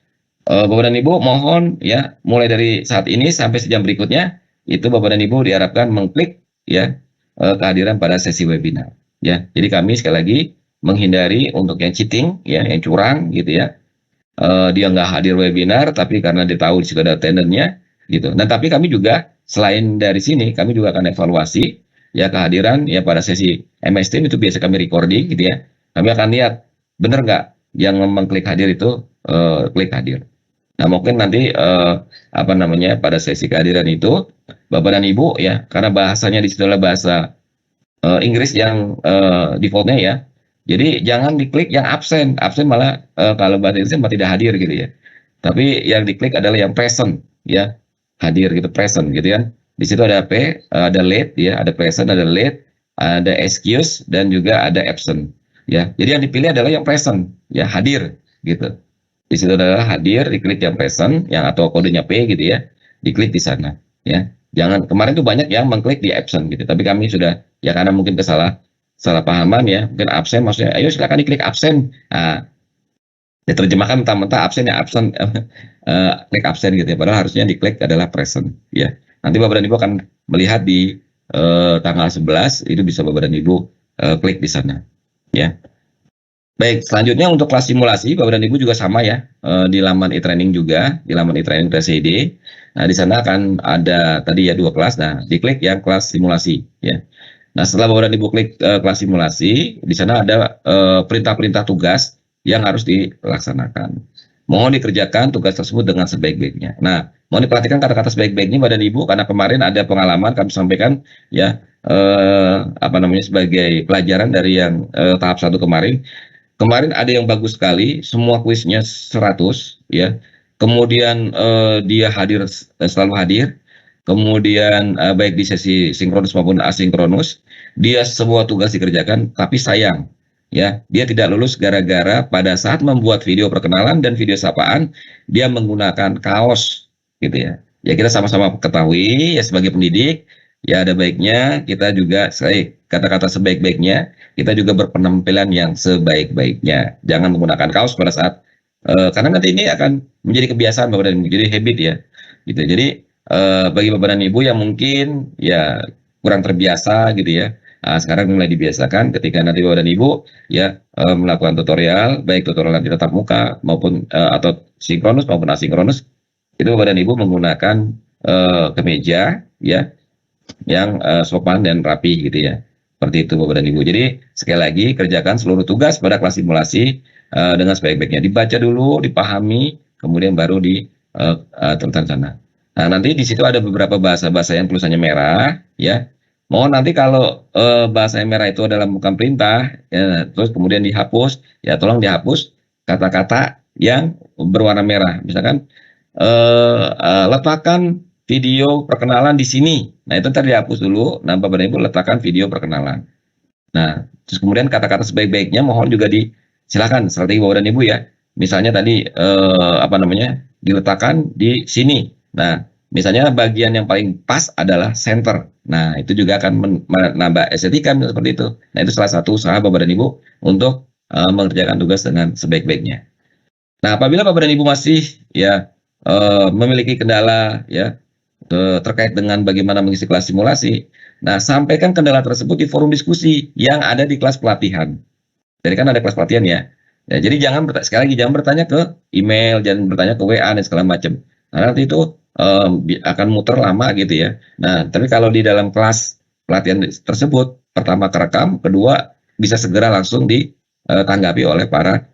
Bapak dan Ibu mohon ya mulai dari saat ini sampai sejam berikutnya itu Bapak dan Ibu diharapkan mengklik ya kehadiran pada sesi webinar ya. Jadi kami sekali lagi menghindari untuk yang cheating ya, yang curang gitu ya. Dia nggak hadir webinar tapi karena dia tahu di situ ada attendernya gitu. Nah, tapi kami juga selain dari sini kami juga akan evaluasi ya kehadiran ya pada sesi MS Team itu biasa kami recording gitu ya. Kami akan lihat benar nggak yang mengklik hadir itu klik hadir. Nah, mungkin nanti apa namanya pada sesi kehadiran itu Bapak dan Ibu ya, karena bahasanya di situ adalah bahasa Inggris yang defaultnya ya. Jadi jangan diklik yang absen, absen malah kalau bahasa Inggrisnya malah tidak hadir gitu ya. Tapi yang diklik adalah yang present ya, hadir gitu, present gitu kan. Di situ ada ada late ya, ada present, ada late, ada excuse dan juga ada absent ya. Jadi yang dipilih adalah yang present ya, hadir gitu. Di situ adalah hadir, diklik yang present, yang atau kodenya P gitu ya, diklik di sana ya. Jangan kemarin tuh banyak yang mengklik di absent gitu, tapi kami sudah ya karena mungkin salah pahaman ya, mungkin absen maksudnya ayo silakan diklik absen. Nah, diterjemahkan mentah-mentah absen ya absen klik absen gitu ya, padahal harusnya diklik adalah present ya. Nanti Bapak dan Ibu akan melihat di tanggal 11 itu bisa Bapak dan Ibu klik di sana ya. Baik, selanjutnya untuk kelas simulasi Bapak dan Ibu juga sama ya, di laman e-training juga, di laman e-training TCD. Nah, di sana akan ada tadi ya 2 kelas. Nah, diklik yang kelas simulasi ya. Nah, setelah Bapak dan Ibu klik kelas simulasi, di sana ada perintah-perintah tugas yang harus dilaksanakan. Mohon dikerjakan tugas tersebut dengan sebaik-baiknya. Nah, mohon diperhatikan kata-kata sebaik-baiknya Bapak dan Ibu, karena kemarin ada pengalaman kami sampaikan ya, apa namanya, sebagai pelajaran dari yang tahap 1 kemarin. Kemarin ada yang bagus sekali, semua kuisnya 100 ya. Kemudian dia hadir, selalu hadir. Kemudian baik di sesi sinkronus maupun asinkronus, dia semua tugas dikerjakan, tapi sayang ya, dia tidak lulus gara-gara pada saat membuat video perkenalan dan video sapaan dia menggunakan kaos gitu ya. Ya kita sama-sama ketahui ya sebagai pendidik ya ada baiknya kita juga kata-kata sebaik-baiknya kita juga berpenampilan yang sebaik-baiknya. Jangan menggunakan kaos pada saat karena nanti ini akan menjadi kebiasaan Bapak dan Ibu, jadi habit ya. Gitu. Jadi bagi Bapak dan Ibu yang mungkin ya kurang terbiasa gitu ya. Nah, sekarang mulai dibiasakan ketika nanti Bapak dan Ibu ya melakukan tutorial, baik tutorial di tatap muka maupun atau sinkronus maupun asinkronus, itu Bapak dan Ibu menggunakan kemeja ya yang sopan dan rapi gitu ya. Seperti itu Bapak dan Ibu. Jadi sekali lagi kerjakan seluruh tugas pada kelas simulasi dengan sebaik-baiknya. Dibaca dulu, dipahami, kemudian baru diteruskan sana. Nah, nanti di situ ada beberapa bahasa-bahasa yang tulisannya merah ya. Mohon nanti kalau bahasa yang merah itu adalah bukan perintah, ya, terus kemudian dihapus, ya tolong dihapus kata-kata yang berwarna merah. Misalkan letakkan video perkenalan di sini. Nah, itu tadi dihapus dulu. Nah, Bapak dan Ibu letakkan video perkenalan. Nah, terus kemudian kata-kata sebaik-baiknya mohon juga silakan strategi Bapak dan Ibu ya. Misalnya tadi apa namanya? Diletakkan di sini. Nah, misalnya bagian yang paling pas adalah center. Nah, itu juga akan menambah estetika seperti itu. Nah, itu salah satu usaha Bapak dan Ibu untuk mengerjakan tugas dengan sebaik-baiknya. Nah, apabila Bapak dan Ibu masih ya memiliki kendala ya terkait dengan bagaimana mengisi kelas simulasi, nah sampaikan kendala tersebut di forum diskusi yang ada di kelas pelatihan. Jadi kan ada kelas pelatihan ya. Ya jadi sekali lagi jangan bertanya ke email, jangan bertanya ke WA dan segala macam. Nah, nanti itu akan muter lama gitu ya. Nah, tapi kalau di dalam kelas pelatihan tersebut, pertama kerekam, kedua bisa segera langsung ditanggapi oleh para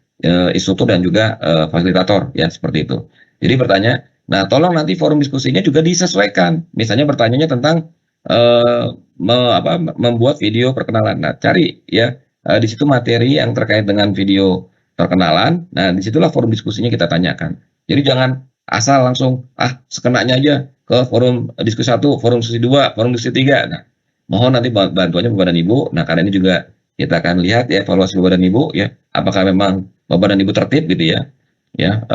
instruktur dan juga fasilitator ya seperti itu. Jadi bertanya, nah tolong nanti forum diskusinya juga disesuaikan. Misalnya bertanyanya tentang membuat video perkenalan. Nah cari ya di situ materi yang terkait dengan video perkenalan. Nah disitulah forum diskusinya kita tanyakan. Jadi jangan asal langsung sekenanya aja ke forum diskusi 1, forum diskusi 2, forum diskusi 3. Nah mohon nanti bantuannya Bapak dan Ibu. Nah karena ini juga kita akan lihat ya evaluasi Bapak dan Ibu ya, apakah memang Bapak dan Ibu tertib gitu ya. Ya,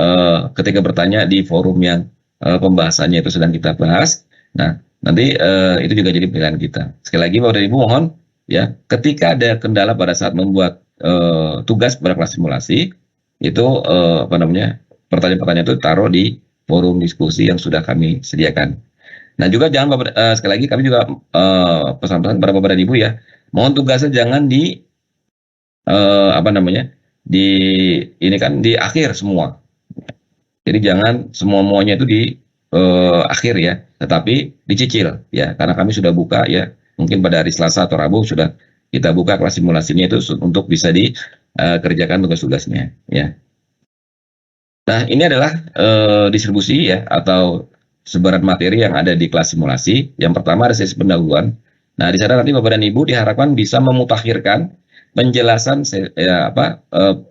ketika bertanya di forum yang pembahasannya itu sedang kita bahas. Nah, nanti itu juga jadi pilihan kita. Sekali lagi Bapak dan Ibu mohon ya, ketika ada kendala pada saat membuat tugas pada kelas simulasi, itu apa namanya, pertanyaan-pertanyaan itu taruh di forum diskusi yang sudah kami sediakan. Nah juga jangan sekali lagi kami juga pesan-pesan kepada Bapak dan Ibu ya, mohon tugasnya jangan di apa namanya, di ini kan di akhir semua. Jadi jangan semua-muanya itu di akhir ya, tetapi dicicil ya, karena kami sudah buka ya, mungkin pada hari Selasa atau Rabu sudah kita buka kelas simulasinya itu untuk bisa dikerjakan tugas-tugasnya ya. Nah ini adalah distribusi ya atau sebaran materi yang ada di kelas simulasi. Yang pertama ada sesi pendahuluan. Nah di sana nanti Bapak dan Ibu diharapkan bisa memutakhirkan penjelasan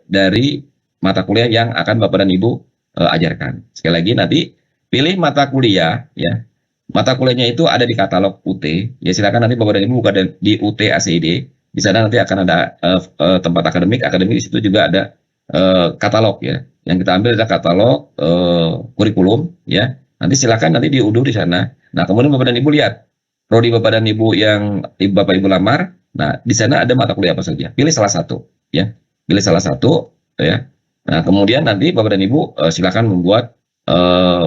dari mata kuliah yang akan Bapak dan Ibu ajarkan. Sekali lagi nanti pilih mata kuliah ya. Mata kuliahnya itu ada di katalog UT. Ya silakan nanti Bapak dan Ibu buka di UT ACID. Di sana nanti akan ada tempat akademik di situ juga ada katalog ya. Yang kita ambil adalah katalog kurikulum ya. Nanti silakan nanti diunduh di sana. Nah, kemudian Bapak dan Ibu lihat prodi Bapak dan Ibu yang Bapak Ibu lamar. Nah, di sana ada mata kuliah apa saja. Pilih salah satu ya. Pilih salah satu ya. Nah, kemudian nanti Bapak dan Ibu silakan membuat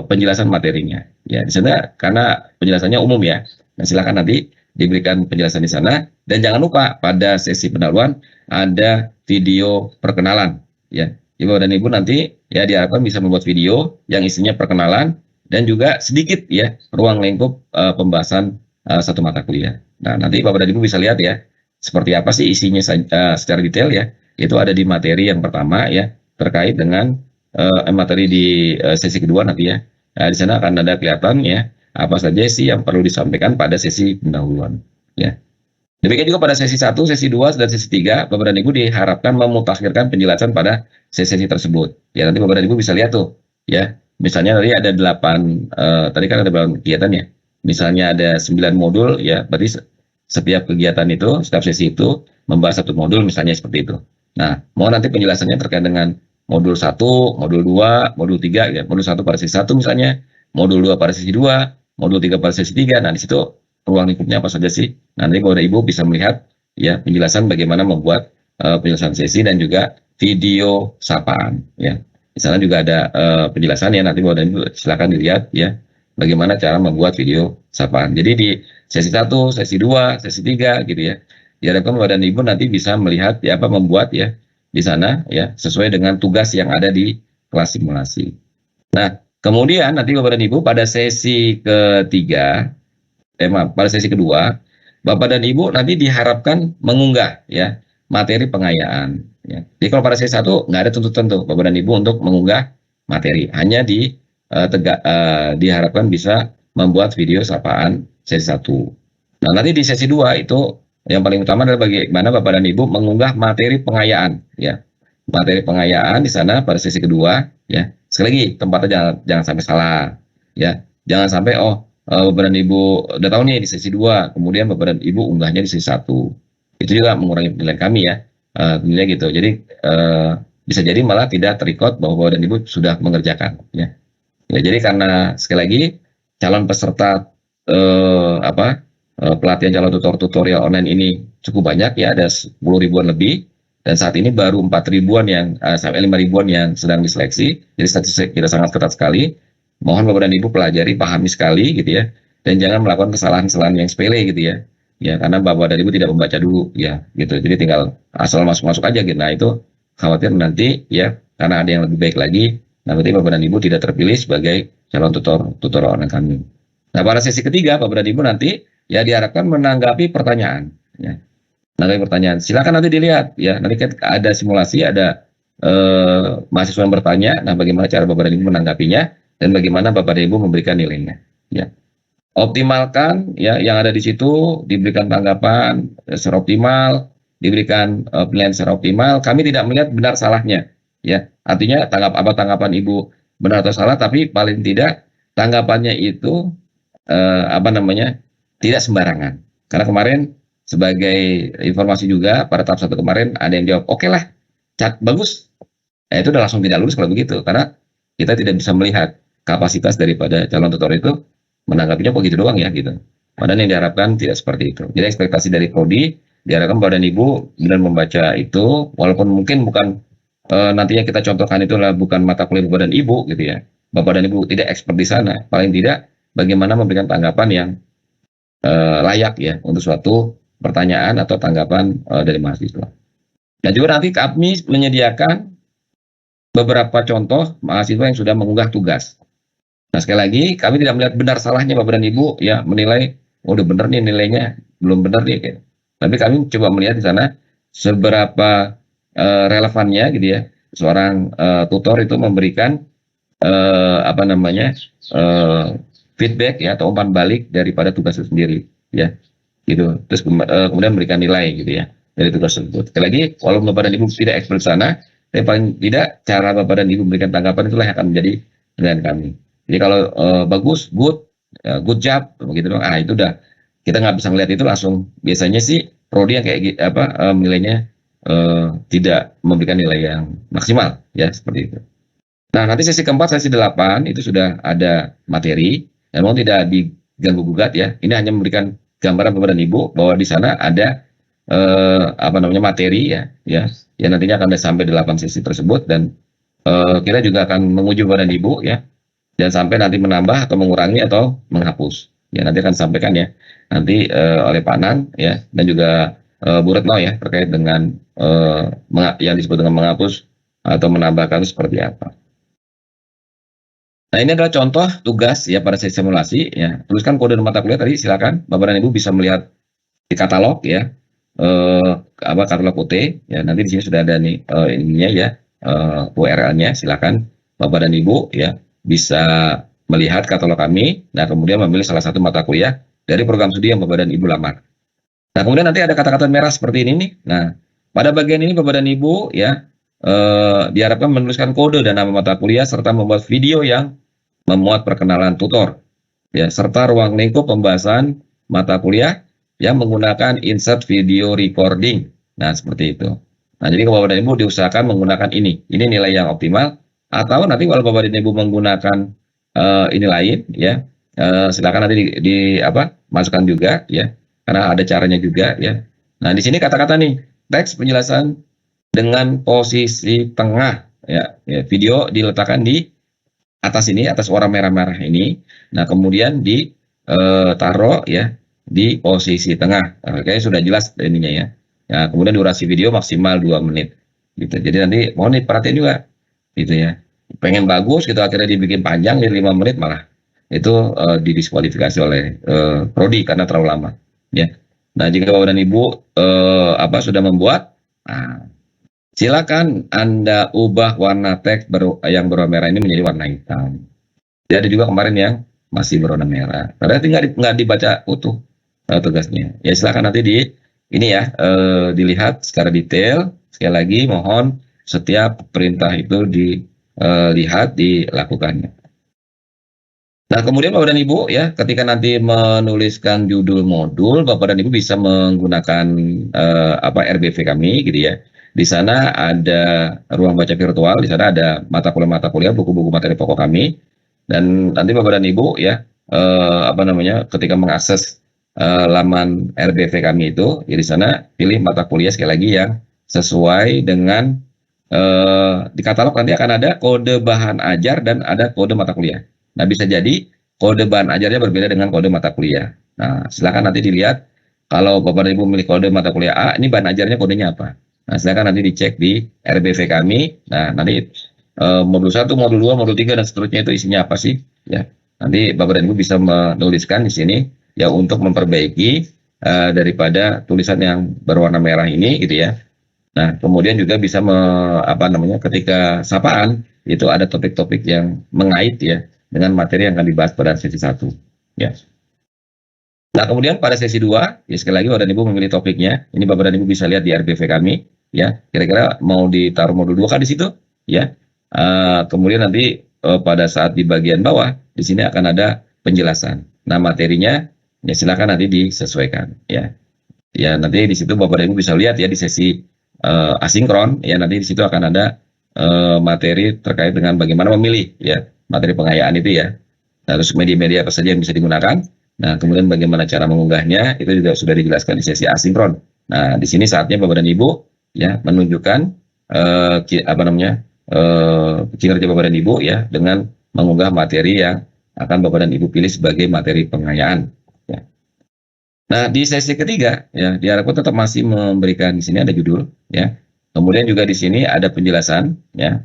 penjelasan materinya. Ya, di sana karena penjelasannya umum ya. Nah, silakan nanti diberikan penjelasan di sana dan jangan lupa pada sesi pendahuluan ada video perkenalan ya. Ibu dan Ibu nanti ya diharapkan bisa membuat video yang isinya perkenalan dan juga sedikit ya ruang lingkup pembahasan satu mata kuliah. Nah, nanti Bapak dan Ibu bisa lihat ya seperti apa sih isinya secara detail ya. Itu ada di materi yang pertama ya terkait dengan materi di sesi kedua nanti ya. Nah, di sana akan ada kelihatan ya apa saja sih yang perlu disampaikan pada sesi pendahuluan ya. Demikian juga pada sesi 1, sesi 2, dan sesi 3, Bapak dan Ibu diharapkan memutakhirkan penjelasan pada sesi tersebut. Ya, nanti Bapak dan Ibu bisa lihat tuh, ya. Misalnya tadi ada 8, tadi kan ada 8 kegiatan ya. Misalnya ada 9 modul, ya, berarti setiap kegiatan itu, setiap sesi itu, membahas satu modul, misalnya seperti itu. Nah, mau nanti penjelasannya terkait dengan modul 1, modul 2, modul 3, ya. Modul 1 pada sesi 1 misalnya, modul 2 pada sesi 2, modul 3 pada sesi 3, nah di situ ruang lingkupnya apa saja sih? Nanti Bapak Ibu bisa melihat ya penjelasan bagaimana membuat penjelasan sesi dan juga video sapaan ya. Di sana juga ada penjelasan ya, nanti Bapak Ibu silakan dilihat ya bagaimana cara membuat video sapaan. Jadi di sesi 1, sesi 2, sesi 3 gitu ya. Diharapkan Bapak dan Ibu nanti bisa melihat ya apa membuat ya di sana ya sesuai dengan tugas yang ada di kelas simulasi. Nah, kemudian nanti Bapak dan Ibu pada sesi ketiga pada sesi kedua, Bapak dan Ibu nanti diharapkan mengunggah ya materi pengayaan. Ya. Jadi kalau pada sesi 1 nggak ada tuntutan tuh Bapak dan Ibu untuk mengunggah materi, hanya diharapkan bisa membuat video sapaan sesi 1. Nah nanti di sesi 2 itu yang paling utama adalah bagaimana Bapak dan Ibu mengunggah materi pengayaan ya. Materi pengayaan di sana pada sesi kedua ya. Sekali lagi tempatnya jangan sampai salah ya. Jangan sampai Bapak dan Ibu udah tahu nih di sesi 2, kemudian Bapak dan Ibu unggahnya di sesi 1. Itu juga mengurangi penilaian kami ya. Tentunya gitu. Jadi bisa jadi malah tidak terrecord bahwa Bapak dan Ibu sudah mengerjakan ya. Ya jadi karena sekali lagi calon peserta pelatihan calon tutor tutorial online ini cukup banyak ya, ada 10 ribuan lebih dan saat ini baru 4 ribuan sampai 5 ribuan yang sedang diseleksi. Jadi statistik kita sangat ketat sekali. Mohon Bapak dan Ibu pelajari, pahami sekali gitu ya, dan jangan melakukan kesalahan-kesalahan yang sepele gitu ya. Ya, karena Bapak dan Ibu tidak membaca dulu ya, gitu. Jadi tinggal asal masuk-masuk aja gitu. Nah, itu khawatir nanti ya, karena ada yang lebih baik lagi, nanti Bapak dan Ibu tidak terpilih sebagai calon tutor online kami. Nah, pada sesi ketiga Bapak dan Ibu nanti ya diharapkan menanggapi pertanyaan ya. Menanggapi pertanyaan. Silakan nanti dilihat ya. Nanti kan ada simulasi, ada mahasiswa yang bertanya, nah bagaimana cara Bapak dan Ibu menanggapinya dan bagaimana Bapak dan Ibu memberikan nilainya ya. Optimalkan ya yang ada di situ, diberikan tanggapan secara optimal, diberikan penilaian secara optimal. Kami tidak melihat benar salahnya ya. Artinya tanggapan Ibu benar atau salah, tapi paling tidak tanggapannya itu tidak sembarangan. Karena kemarin sebagai informasi juga pada tahap 1 kemarin ada yang jawab oke lah, bagus. Itu udah langsung tidak lulus kalau begitu, karena kita tidak bisa melihat kapasitas daripada calon tutor itu menanggapinya kok gitu doang ya gitu. Padahal yang diharapkan tidak seperti itu. Jadi ekspektasi dari prodi diharapkan Bapak dan Ibu benar membaca itu, walaupun mungkin bukan nantinya kita contohkan itu adalah bukan mata kuliah Bapak dan Ibu gitu ya. Bapak dan Ibu tidak expert di sana, paling tidak bagaimana memberikan tanggapan yang layak ya untuk suatu pertanyaan atau tanggapan dari mahasiswa. Dan juga nanti kami menyediakan beberapa contoh mahasiswa yang sudah mengunggah tugas. Nah, sekali lagi kami tidak melihat benar salahnya Bapak dan Ibu ya menilai, oh udah benar nih nilainya, belum benar nih gitu. Tapi kami coba melihat di sana seberapa relevannya gitu ya seorang tutor itu memberikan apa namanya feedback ya atau umpan balik daripada tugas itu sendiri ya gitu. Terus kemudian memberikan nilai gitu ya dari tugas tersebut. Sekali lagi, walaupun Bapak dan Ibu tidak expert sana, tapi paling tidak cara Bapak dan Ibu memberikan tanggapan itulah yang akan menjadi penilaian kami. Jadi kalau bagus, good job, begitu dong. Ah itu udah kita nggak bisa melihat itu langsung. Biasanya sih prodi yang kayak nilainya tidak memberikan nilai yang maksimal, ya seperti itu. Nah nanti sesi keempat, sesi 8 itu sudah ada materi, memang tidak diganggu gugat ya. Ini hanya memberikan gambaran Bapak dan Ibu bahwa di sana ada materi ya, yang nantinya akan sampai 8 sesi tersebut dan kita juga akan menguji Bapak dan Ibu ya. Jangan sampai nanti menambah atau mengurangi atau menghapus. Ya nanti akan disampaikan ya nanti oleh Pak Nan ya dan juga Bu Retno ya terkait dengan yang disebut dengan menghapus atau menambahkan seperti apa. Nah ini adalah contoh tugas ya pada sesi simulasi ya. Tuliskan kode mata kuliah tadi silakan Bapak dan Ibu bisa melihat di katalog ya katalog UT ya nanti di sini sudah ada nih ininya ya URL-nya silakan Bapak dan Ibu ya bisa melihat katalog kami, nah kemudian memilih salah satu mata kuliah dari program studi yang Bapak dan Ibu lamar. Nah kemudian nanti ada kata-kata merah seperti ini nih. Nah pada bagian ini Bapak dan Ibu ya diharapkan menuliskan kode dan nama mata kuliah serta membuat video yang memuat perkenalan tutor ya serta ruang lingkup pembahasan mata kuliah yang menggunakan insert video recording. Nah seperti itu. Nah jadi Bapak dan Ibu diusahakan menggunakan ini nilai yang optimal. Atau nanti kalau Bapak dan Ibu menggunakan ini lain ya silakan nanti masukkan juga ya karena ada caranya juga ya. Nah di sini kata-kata nih teks penjelasan dengan posisi tengah ya video diletakkan di atas ini atas warna merah-merah ini. Nah kemudian ditaruh ya di posisi tengah. Kayaknya sudah jelas ininya ya. Nah kemudian durasi video maksimal 2 menit gitu. Jadi nanti mohon diperhatiin juga gitu ya. Pengen bagus gitu akhirnya dibikin panjang jadi 5 menit malah itu didiskualifikasi oleh prodi karena terlalu lama ya. Nah jika Bapak dan Ibu sudah membuat, nah, silakan Anda ubah warna teks yang berwarna merah ini menjadi warna hitam. Jadi ada juga kemarin yang masih berwarna merah karena nggak dibaca utuh tugasnya ya. Silakan nanti dilihat secara detail. Sekali lagi mohon setiap perintah itu dilihat dilakukannya. Nah kemudian Bapak dan Ibu ya ketika nanti menuliskan judul modul Bapak dan Ibu bisa menggunakan RBV kami gitu ya. Di sana ada ruang baca virtual, di sana ada mata kuliah buku-buku materi pokok kami dan nanti Bapak dan Ibu ya ketika mengakses laman RBV kami itu ya di sana pilih mata kuliah sekali lagi yang sesuai dengan di katalog nanti akan ada kode bahan ajar dan ada kode mata kuliah. Nah bisa jadi kode bahan ajarnya berbeda dengan kode mata kuliah. Nah silakan nanti dilihat kalau Bapak dan Ibu memilih kode mata kuliah A, ini bahan ajarnya kodenya apa. Nah silakan nanti dicek di RBV kami. Nah nanti modul 1, modul 2, modul 3 dan seterusnya itu isinya apa sih? Ya nanti Bapak dan Ibu bisa menuliskan di sini ya untuk memperbaiki daripada tulisan yang berwarna merah ini gitu ya. Nah, kemudian juga bisa ketika sapaan itu ada topik-topik yang mengait ya dengan materi yang akan dibahas pada sesi 1 ya. Nah, kemudian pada sesi 2 ya sekali lagi Bapak dan Ibu memilih topiknya. Ini Bapak dan Ibu bisa lihat di RBV kami ya. Kira-kira mau ditaruh modul 2 kan di situ ya. Kemudian nanti pada saat di bagian bawah di sini akan ada penjelasan. Nah, materinya ya silakan nanti disesuaikan ya. Ya, nanti di situ Bapak dan Ibu bisa lihat ya di sesi asinkron ya nanti di situ akan ada materi terkait dengan bagaimana memilih ya materi pengayaan itu ya. Terus media-media apa saja yang bisa digunakan. Nah kemudian bagaimana cara mengunggahnya itu juga sudah dijelaskan di sesi asinkron Nah, di sini saatnya Bapak dan Ibu ya menunjukkan kinerja Bapak dan Ibu ya dengan mengunggah materi yang akan Bapak dan Ibu pilih sebagai materi pengayaan. Ya. Nah, di sesi ketiga ya diharapkan tetap masih memberikan di sini ada judul ya. Kemudian juga di sini ada penjelasan ya.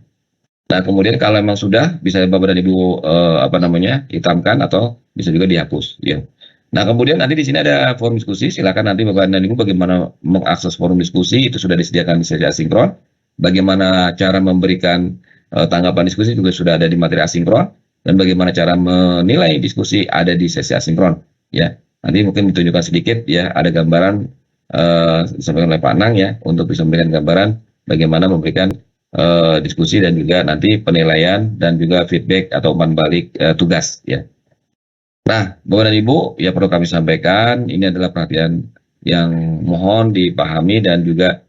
Nah, kemudian kalau memang sudah bisa Bapak dan Ibu hitamkan atau bisa juga dihapus ya. Nah, kemudian nanti di sini ada forum diskusi, silakan nanti Bapak dan Ibu bagaimana mengakses forum diskusi itu sudah disediakan di sesi asinkron. Bagaimana cara memberikan tanggapan diskusi juga sudah ada di materi asinkron dan bagaimana cara menilai diskusi ada di sesi asinkron ya. Nanti mungkin ditunjukkan sedikit ya, ada gambaran disampaikan oleh Pak Anang ya untuk bisa memberikan gambaran bagaimana memberikan diskusi dan juga nanti penilaian dan juga feedback atau umpan balik tugas ya. Nah, Bapak dan Ibu ya perlu kami sampaikan ini adalah perhatian yang mohon dipahami dan juga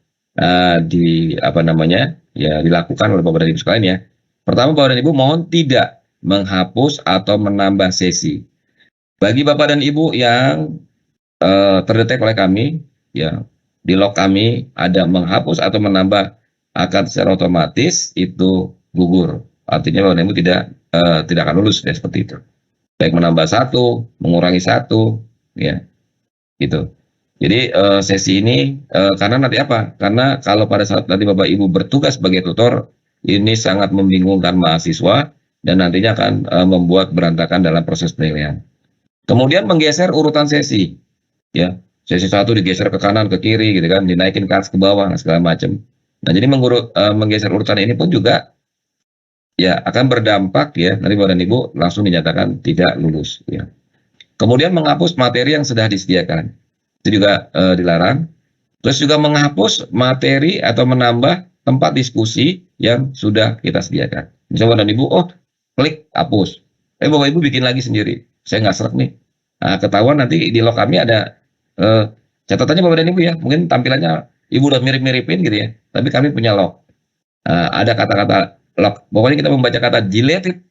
dilakukan oleh Bapak dan Ibu sekalian ya. Pertama, Bapak dan Ibu mohon tidak menghapus atau menambah sesi. Bagi Bapak dan Ibu yang terdetek oleh kami ya di log kami ada menghapus atau menambah akan secara otomatis itu gugur. Artinya Bapak dan Ibu tidak akan lulus ya, seperti itu. Baik menambah satu, mengurangi satu, ya, gitu. Jadi sesi ini karena nanti apa? Karena kalau pada saat nanti Bapak Ibu bertugas sebagai tutor, ini sangat membingungkan mahasiswa dan nantinya akan membuat berantakan dalam proses penilaian. Kemudian menggeser urutan sesi, ya. Sesi 1 digeser ke kanan, ke kiri, gitu kan, dinaikin ke atas, ke bawah, segala macam. Nah, jadi menggeser urutan ini pun juga ya akan berdampak ya nanti Bapak dan Ibu langsung dinyatakan tidak lulus ya. Kemudian menghapus materi yang sudah disediakan itu juga dilarang. Terus juga menghapus materi atau menambah tempat diskusi yang sudah kita sediakan. Misalnya Bapak dan Ibu klik hapus, Bapak Ibu bikin lagi sendiri, saya nggak srek nih. Nah, ketahuan nanti di log kami ada catatannya Bapak dan Ibu ya, mungkin tampilannya Ibu udah mirip-miripin gitu ya, tapi kami punya log. Ada kata-kata log, pokoknya kita membaca kata deleted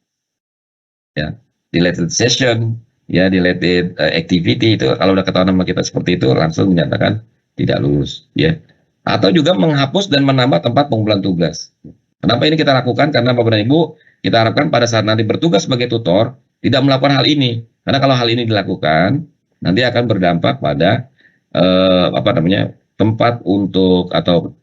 ya, deleted session ya, deleted activity, itu kalau udah ketahuan nama kita seperti itu langsung menyatakan tidak lulus ya. Atau juga menghapus dan menambah tempat pengumpulan tugas. Kenapa ini kita lakukan? Karena Bapak dan Ibu kita harapkan pada saat nanti bertugas sebagai tutor tidak melakukan hal ini, karena kalau hal ini dilakukan nanti akan berdampak pada tempat untuk atau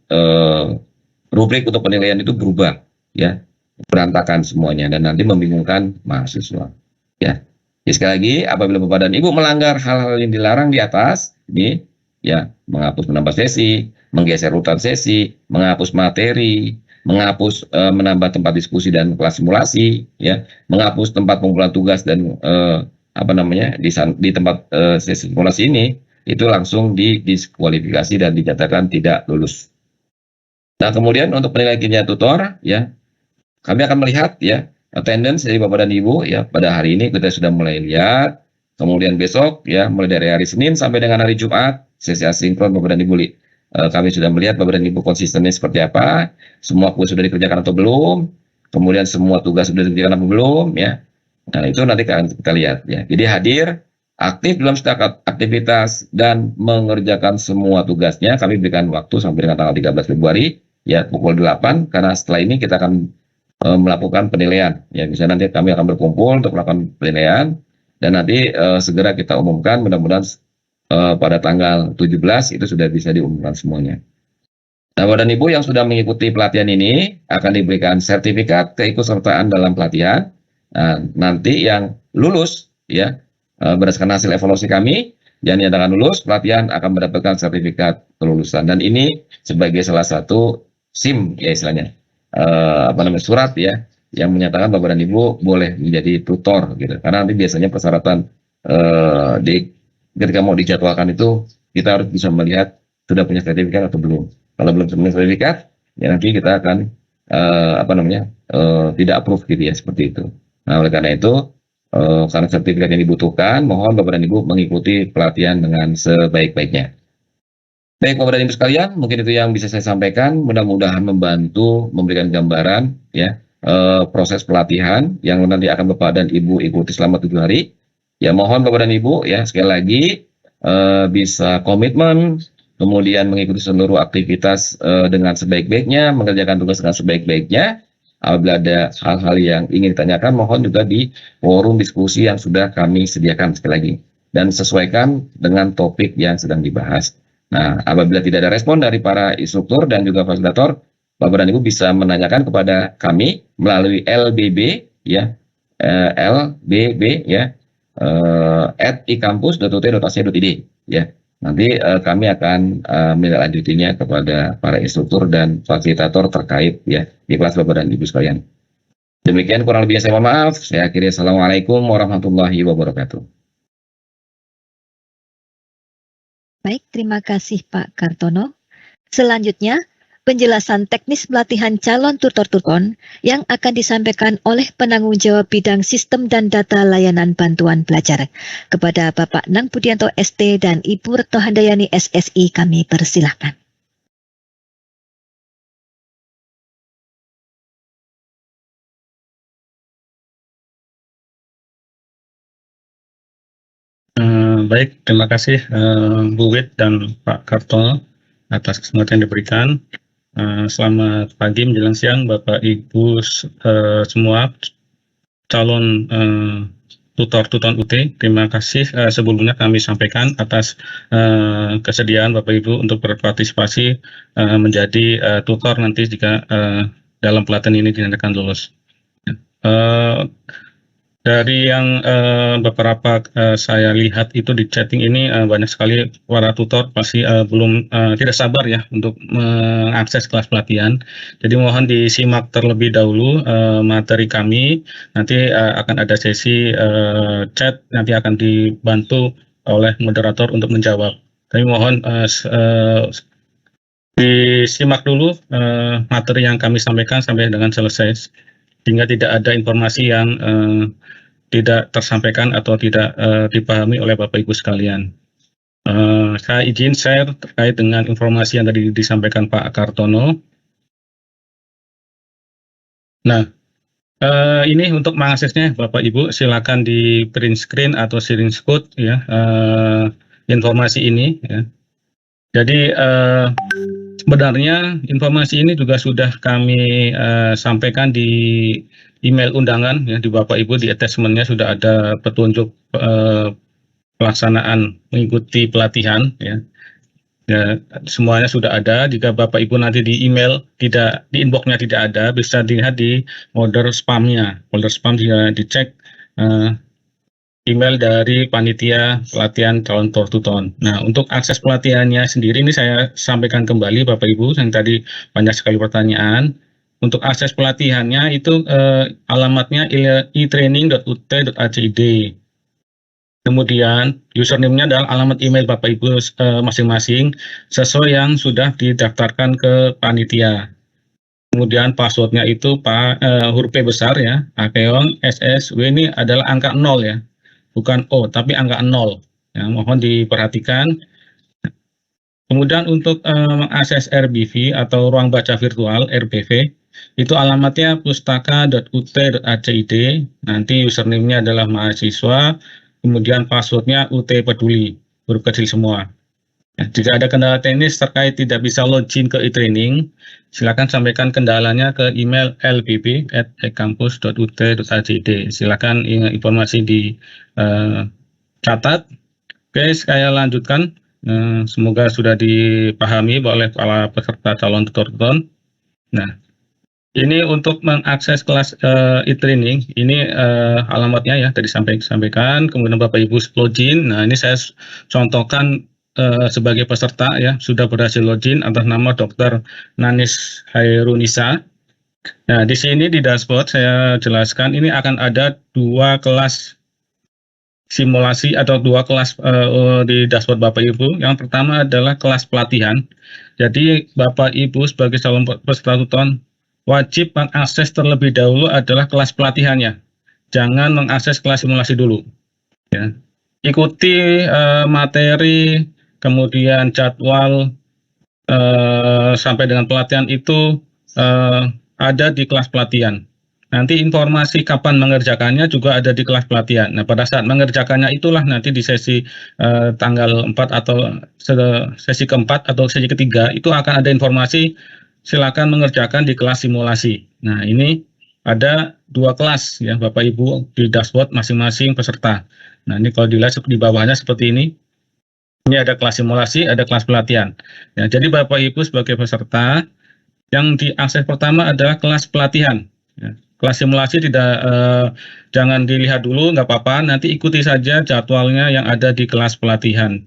rubrik untuk penilaian itu berubah ya, berantakan semuanya dan nanti membingungkan mahasiswa ya. Jadi sekali lagi, apabila Bapak dan Ibu melanggar hal-hal yang dilarang di atas ini ya, menghapus menambah sesi, menggeser urutan sesi, menghapus materi, menghapus menambah tempat diskusi dan kelas simulasi ya, menghapus tempat pengumpulan tugas dan di tempat sesi simulasi ini itu langsung didiskualifikasi dan dinyatakan tidak lulus. Nah, kemudian untuk penilaian kinerja tutor ya, kami akan melihat ya attendance dari Bapak dan Ibu ya. Pada hari ini kita sudah mulai lihat. Kemudian besok ya, mulai dari hari Senin sampai dengan hari Jumat sesi asinkron Bapak dan Ibu kami sudah melihat Bapak dan Ibu konsistennya seperti apa, semua kuis sudah dikerjakan atau belum, kemudian semua tugas sudah dikerjakan atau belum ya. Nah, itu nanti akan kita lihat ya. Jadi hadir, aktif dalam setiap aktivitas dan mengerjakan semua tugasnya. Kami berikan waktu sampai dengan tanggal 13 Februari ya, pukul 8, karena setelah ini kita akan melakukan penilaian ya. Bisa nanti kami akan berkumpul untuk melakukan penilaian dan nanti segera kita umumkan, mudah-mudahan pada tanggal 17 itu sudah bisa diumumkan semuanya. Nah, Bapak dan Ibu yang sudah mengikuti pelatihan ini akan diberikan sertifikat keikutsertaan dalam pelatihan. Nah, nanti yang lulus ya, berdasarkan hasil evaluasi kami yang dinyatakan lulus, pelatihan akan mendapatkan sertifikat kelulusan, dan ini sebagai salah satu SIM ya istilahnya, surat ya yang menyatakan Bapak dan Ibu boleh menjadi tutor gitu. Karena nanti biasanya persyaratan ketika mau dijadwalkan itu kita harus bisa melihat sudah punya sertifikat atau belum. Kalau belum punya sertifikat ya nanti kita akan tidak approve gitu ya, seperti itu. Nah, oleh karena itu karena sertifikat yang dibutuhkan, mohon Bapak dan Ibu mengikuti pelatihan dengan sebaik-baiknya. Baik Bapak dan Ibu sekalian, mungkin itu yang bisa saya sampaikan. Mudah-mudahan membantu memberikan gambaran ya proses pelatihan yang nanti akan Bapak dan Ibu ikuti selama 7 hari. Ya, mohon Bapak dan Ibu ya sekali lagi bisa komitmen kemudian mengikuti seluruh aktivitas dengan sebaik-baiknya, mengerjakan tugas dengan sebaik-baiknya. Apabila ada hal-hal yang ingin ditanyakan, mohon juga di forum diskusi yang sudah kami sediakan sekali lagi. Dan sesuaikan dengan topik yang sedang dibahas. Nah, apabila tidak ada respon dari para instruktur dan juga fasilitator, Bapak dan Ibu bisa menanyakan kepada kami melalui LBB ya, LBB ya, @ikampus.ut.ac.id ya. Nanti kami akan menindaklanjutinya kepada para instruktur dan fasilitator terkait ya di kelas Bapak dan Ibu sekalian. Demikian kurang lebihnya saya mohon maaf. Saya akhiri. Assalamualaikum warahmatullahi wabarakatuh. Baik, terima kasih Pak Kartono. Selanjutnya, penjelasan teknis pelatihan calon tutor-tutor yang akan disampaikan oleh penanggung jawab bidang sistem dan data layanan bantuan belajar. Kepada Bapak Nang Budianto ST dan Ibu Retno Handayani SSI kami persilahkan. Baik, terima kasih Bu Wid dan Pak Kartono atas kesempatan yang diberikan. Selamat pagi menjelang siang Bapak Ibu semua calon tutor-tutor UT. Terima kasih sebelumnya kami sampaikan atas kesediaan Bapak Ibu untuk berpartisipasi menjadi tutor nanti jika dalam pelatihan ini dinyatakan lulus. Dari yang beberapa saya lihat itu di chatting ini banyak sekali para tutor pasti belum tidak sabar ya untuk mengakses kelas pelatihan. Jadi mohon disimak terlebih dahulu materi kami. Nanti akan ada sesi chat, nanti akan dibantu oleh moderator untuk menjawab. Kami mohon disimak dulu materi yang kami sampaikan sampai dengan selesai, sehingga tidak ada informasi yang tidak tersampaikan atau tidak dipahami oleh Bapak Ibu sekalian. Saya izin share terkait dengan informasi yang tadi disampaikan Pak Kartono. Nah, ini untuk mengaksesnya Bapak Ibu silakan di print screen atau sharing screen ya informasi ini ya. Jadi sebenarnya informasi ini juga sudah kami sampaikan di email undangan ya, di Bapak Ibu di attachment-nya sudah ada petunjuk pelaksanaan mengikuti pelatihan ya. Ya, semuanya sudah ada. Jika Bapak Ibu nanti di email tidak di inbox-nya tidak ada, bisa dilihat di folder spam-nya. Folder spam juga dicek email dari panitia pelatihan calon tutor. Nah, untuk akses pelatihannya sendiri ini saya sampaikan kembali Bapak Ibu yang tadi banyak sekali pertanyaan. Untuk akses pelatihannya itu alamatnya e-training.ut.ac.id. Kemudian username-nya adalah alamat email Bapak Ibu masing-masing sesuai yang sudah didaftarkan ke panitia. Kemudian passwordnya itu huruf P besar ya, Akeong SSW ini adalah angka 0 ya, bukan O tapi angka 0. Ya, mohon diperhatikan. Kemudian untuk mengakses RBV atau ruang baca virtual RBV itu alamatnya pustaka.ut.ac.id. Nanti username-nya adalah mahasiswa, kemudian passwordnya UT Peduli, huruf kecil semua. Ya, jika ada kendala teknis terkait tidak bisa login ke e-training, silakan sampaikan kendalanya ke email lbb@ekampus.ut.ac.id. Silakan informasi dicatat. Oke, saya lanjutkan. Semoga sudah dipahami oleh para peserta calon tutor. Nah, ini untuk mengakses kelas e-training, ini alamatnya ya tadi sampaikan, kemudian Bapak Ibu login. Nah, ini saya contohkan sebagai peserta ya, sudah berhasil login atas nama Dr. Nanis Hairunisa. Nah, di sini di dashboard saya jelaskan ini akan ada 2 kelas simulasi atau 2 kelas di dashboard Bapak Ibu. Yang pertama adalah kelas pelatihan. Jadi Bapak Ibu sebagai calon peserta tutor wajib mengakses terlebih dahulu adalah kelas pelatihannya. Jangan mengakses kelas simulasi dulu. Ya. Ikuti materi, kemudian jadwal sampai dengan pelatihan itu ada di kelas pelatihan. nanti informasi kapan mengerjakannya juga ada di kelas pelatihan. Nah, pada saat mengerjakannya itulah nanti di sesi tanggal 4 atau sesi keempat atau sesi ketiga itu akan ada informasi silakan mengerjakan di kelas simulasi. Nah, ini ada 2 kelas ya Bapak Ibu di dashboard masing-masing peserta. Nah, ini kalau dilihat di bawahnya seperti ini. Ini ada kelas simulasi, ada kelas pelatihan. Ya, jadi Bapak Ibu sebagai peserta yang diakses pertama adalah kelas pelatihan. Ya, kelas simulasi jangan dilihat dulu, nggak apa-apa. Nanti ikuti saja jadwalnya yang ada di kelas pelatihan.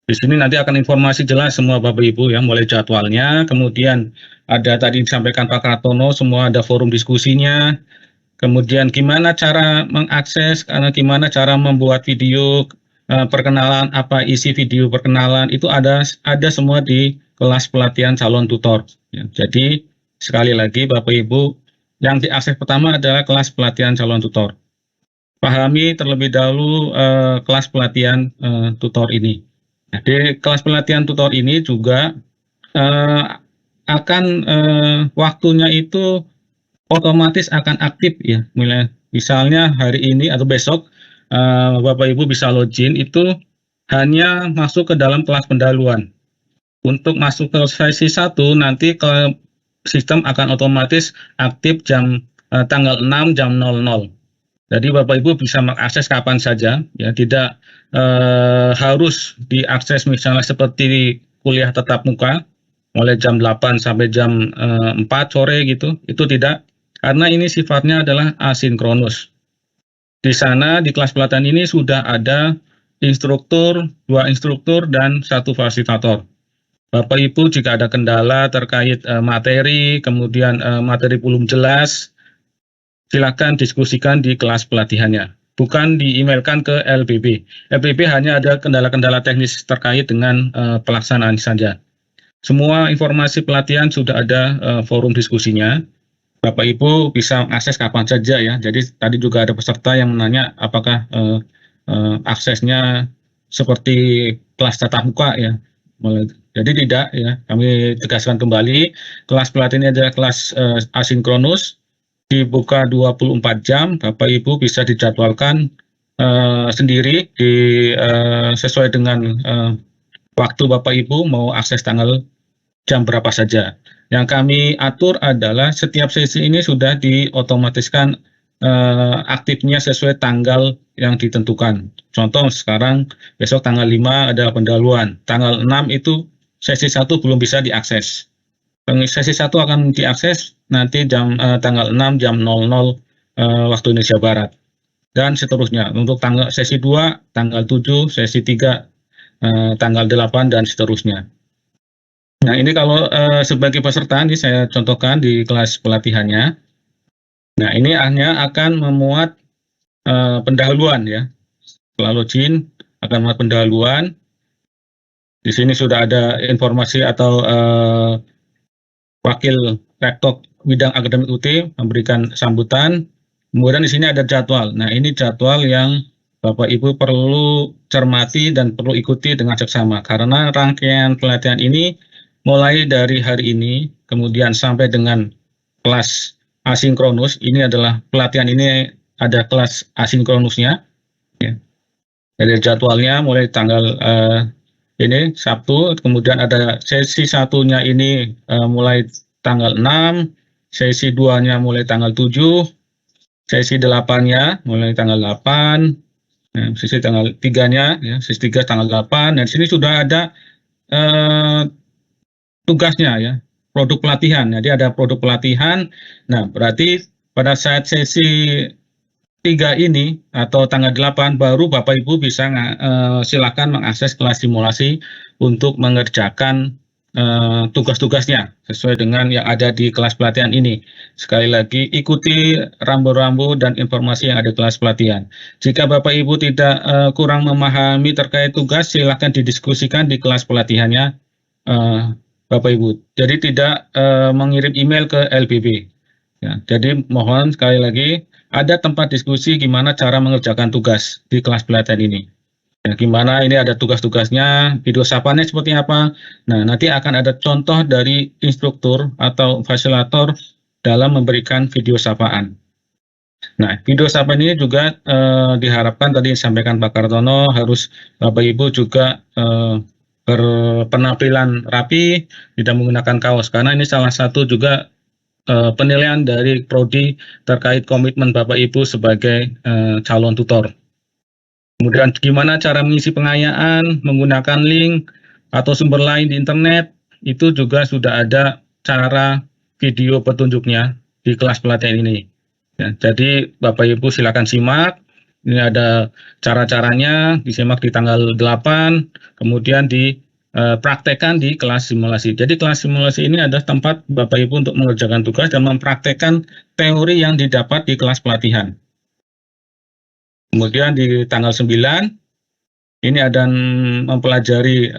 Di sini nanti akan informasi jelas semua Bapak Ibu ya, mulai jadwalnya, kemudian ada tadi disampaikan Pak Kratono, semua ada forum diskusinya, kemudian gimana cara mengakses, gimana cara membuat video perkenalan, apa isi video perkenalan, itu ada semua di kelas pelatihan calon tutor. Ya, jadi sekali lagi Bapak Ibu, yang diakses pertama adalah kelas pelatihan calon tutor. Pahami terlebih dahulu kelas pelatihan tutor ini. Jadi kelas pelatihan tutor ini juga akan waktunya itu otomatis akan aktif ya. Misalnya hari ini atau besok Bapak Ibu bisa login itu hanya masuk ke dalam kelas pendahuluan. Untuk masuk ke sesi 1 nanti ke sistem akan otomatis aktif tanggal 6 jam 00. Jadi Bapak Ibu bisa mengakses kapan saja ya, tidak harus diakses misalnya seperti kuliah tatap muka mulai jam 8 sampai jam 4 sore gitu. Itu tidak, karena ini sifatnya adalah asinkronus. Di sana di kelas pelatihan ini sudah ada instruktur, 2 instruktur dan 1 fasilitator. Bapak Ibu jika ada kendala terkait materi, kemudian materi belum jelas, silakan diskusikan di kelas pelatihannya. Bukan di-emailkan ke LBB. LBB hanya ada kendala-kendala teknis terkait dengan pelaksanaan saja. Semua informasi pelatihan sudah ada forum diskusinya. Bapak Ibu bisa akses kapan saja ya. Jadi tadi juga ada peserta yang menanya apakah aksesnya seperti kelas tatap muka ya. Jadi tidak ya. Kami tegaskan kembali, kelas pelatihan ini adalah kelas asinkronus, dibuka 24 jam. Bapak Ibu bisa dijadwalkan sendiri sesuai dengan waktu Bapak Ibu mau akses tanggal jam berapa saja. Yang kami atur adalah setiap sesi ini sudah diotomatiskan aktifnya sesuai tanggal yang ditentukan. Contoh sekarang besok tanggal 5 adalah pendahuluan. Tanggal 6 itu sesi 1 belum bisa diakses. Sesi 1 akan diakses nanti tanggal 6 jam 00 waktu Indonesia Barat. Dan seterusnya. Untuk sesi 2 tanggal 7, sesi 3 tanggal 8 dan seterusnya. Nah, ini kalau sebagai peserta ini saya contohkan di kelas pelatihannya. Nah, ini hanya akan memuat pendahuluan ya. Setelah login akan memuat pendahuluan. Di sini sudah ada informasi atau Wakil Rektor Bidang Akademik UT memberikan sambutan. Kemudian di sini ada jadwal. Nah, ini jadwal yang Bapak Ibu perlu cermati dan perlu ikuti dengan seksama. Karena rangkaian pelatihan ini mulai dari hari ini, kemudian sampai dengan kelas asinkronus, ini adalah pelatihan ini ada kelas asinkronusnya. Ya. Jadi jadwalnya mulai tanggal ini Sabtu, kemudian ada sesi 1-nya ini mulai tanggal 6, sesi 2-nya mulai tanggal 7, sesi 8-nya mulai tanggal 8, sesi tanggal 3-nya, ya, sesi 3 tanggal 8, dan di sini sudah ada tugasnya ya, produk pelatihan. Jadi ada produk pelatihan. Nah, berarti pada saat sesi 3 ini atau tanggal 8 baru Bapak Ibu bisa silakan mengakses kelas simulasi untuk mengerjakan tugas-tugasnya sesuai dengan yang ada di kelas pelatihan ini. Sekali lagi ikuti rambu-rambu dan informasi yang ada di kelas pelatihan. Jika Bapak Ibu tidak kurang memahami terkait tugas, silakan didiskusikan di kelas pelatihannya Bapak Ibu. Jadi tidak mengirim email ke LBB. Ya, jadi mohon sekali lagi ada tempat diskusi gimana cara mengerjakan tugas di kelas pelatihan ini. Ya, gimana ini ada tugas-tugasnya, video sapannya seperti apa. Nah, nanti akan ada contoh dari instruktur atau fasilitator dalam memberikan video sapaan. Nah, video sapa ini juga diharapkan tadi disampaikan Pak Kartono harus Bapak Ibu juga berpenampilan rapi, tidak menggunakan kaos karena ini salah satu juga penilaian dari prodi terkait komitmen Bapak Ibu sebagai calon tutor. Kemudian gimana cara mengisi pengayaan, menggunakan link atau sumber lain di internet, itu juga sudah ada cara video petunjuknya di kelas pelatihan ini. Ya, jadi Bapak Ibu silakan simak. Ini ada cara-caranya, disimak di tanggal 8, kemudian dipraktekkan di kelas simulasi. Jadi kelas simulasi ini adalah tempat Bapak Ibu untuk mengerjakan tugas dan mempraktekkan teori yang didapat di kelas pelatihan. Kemudian di tanggal 9, ini ada mempelajari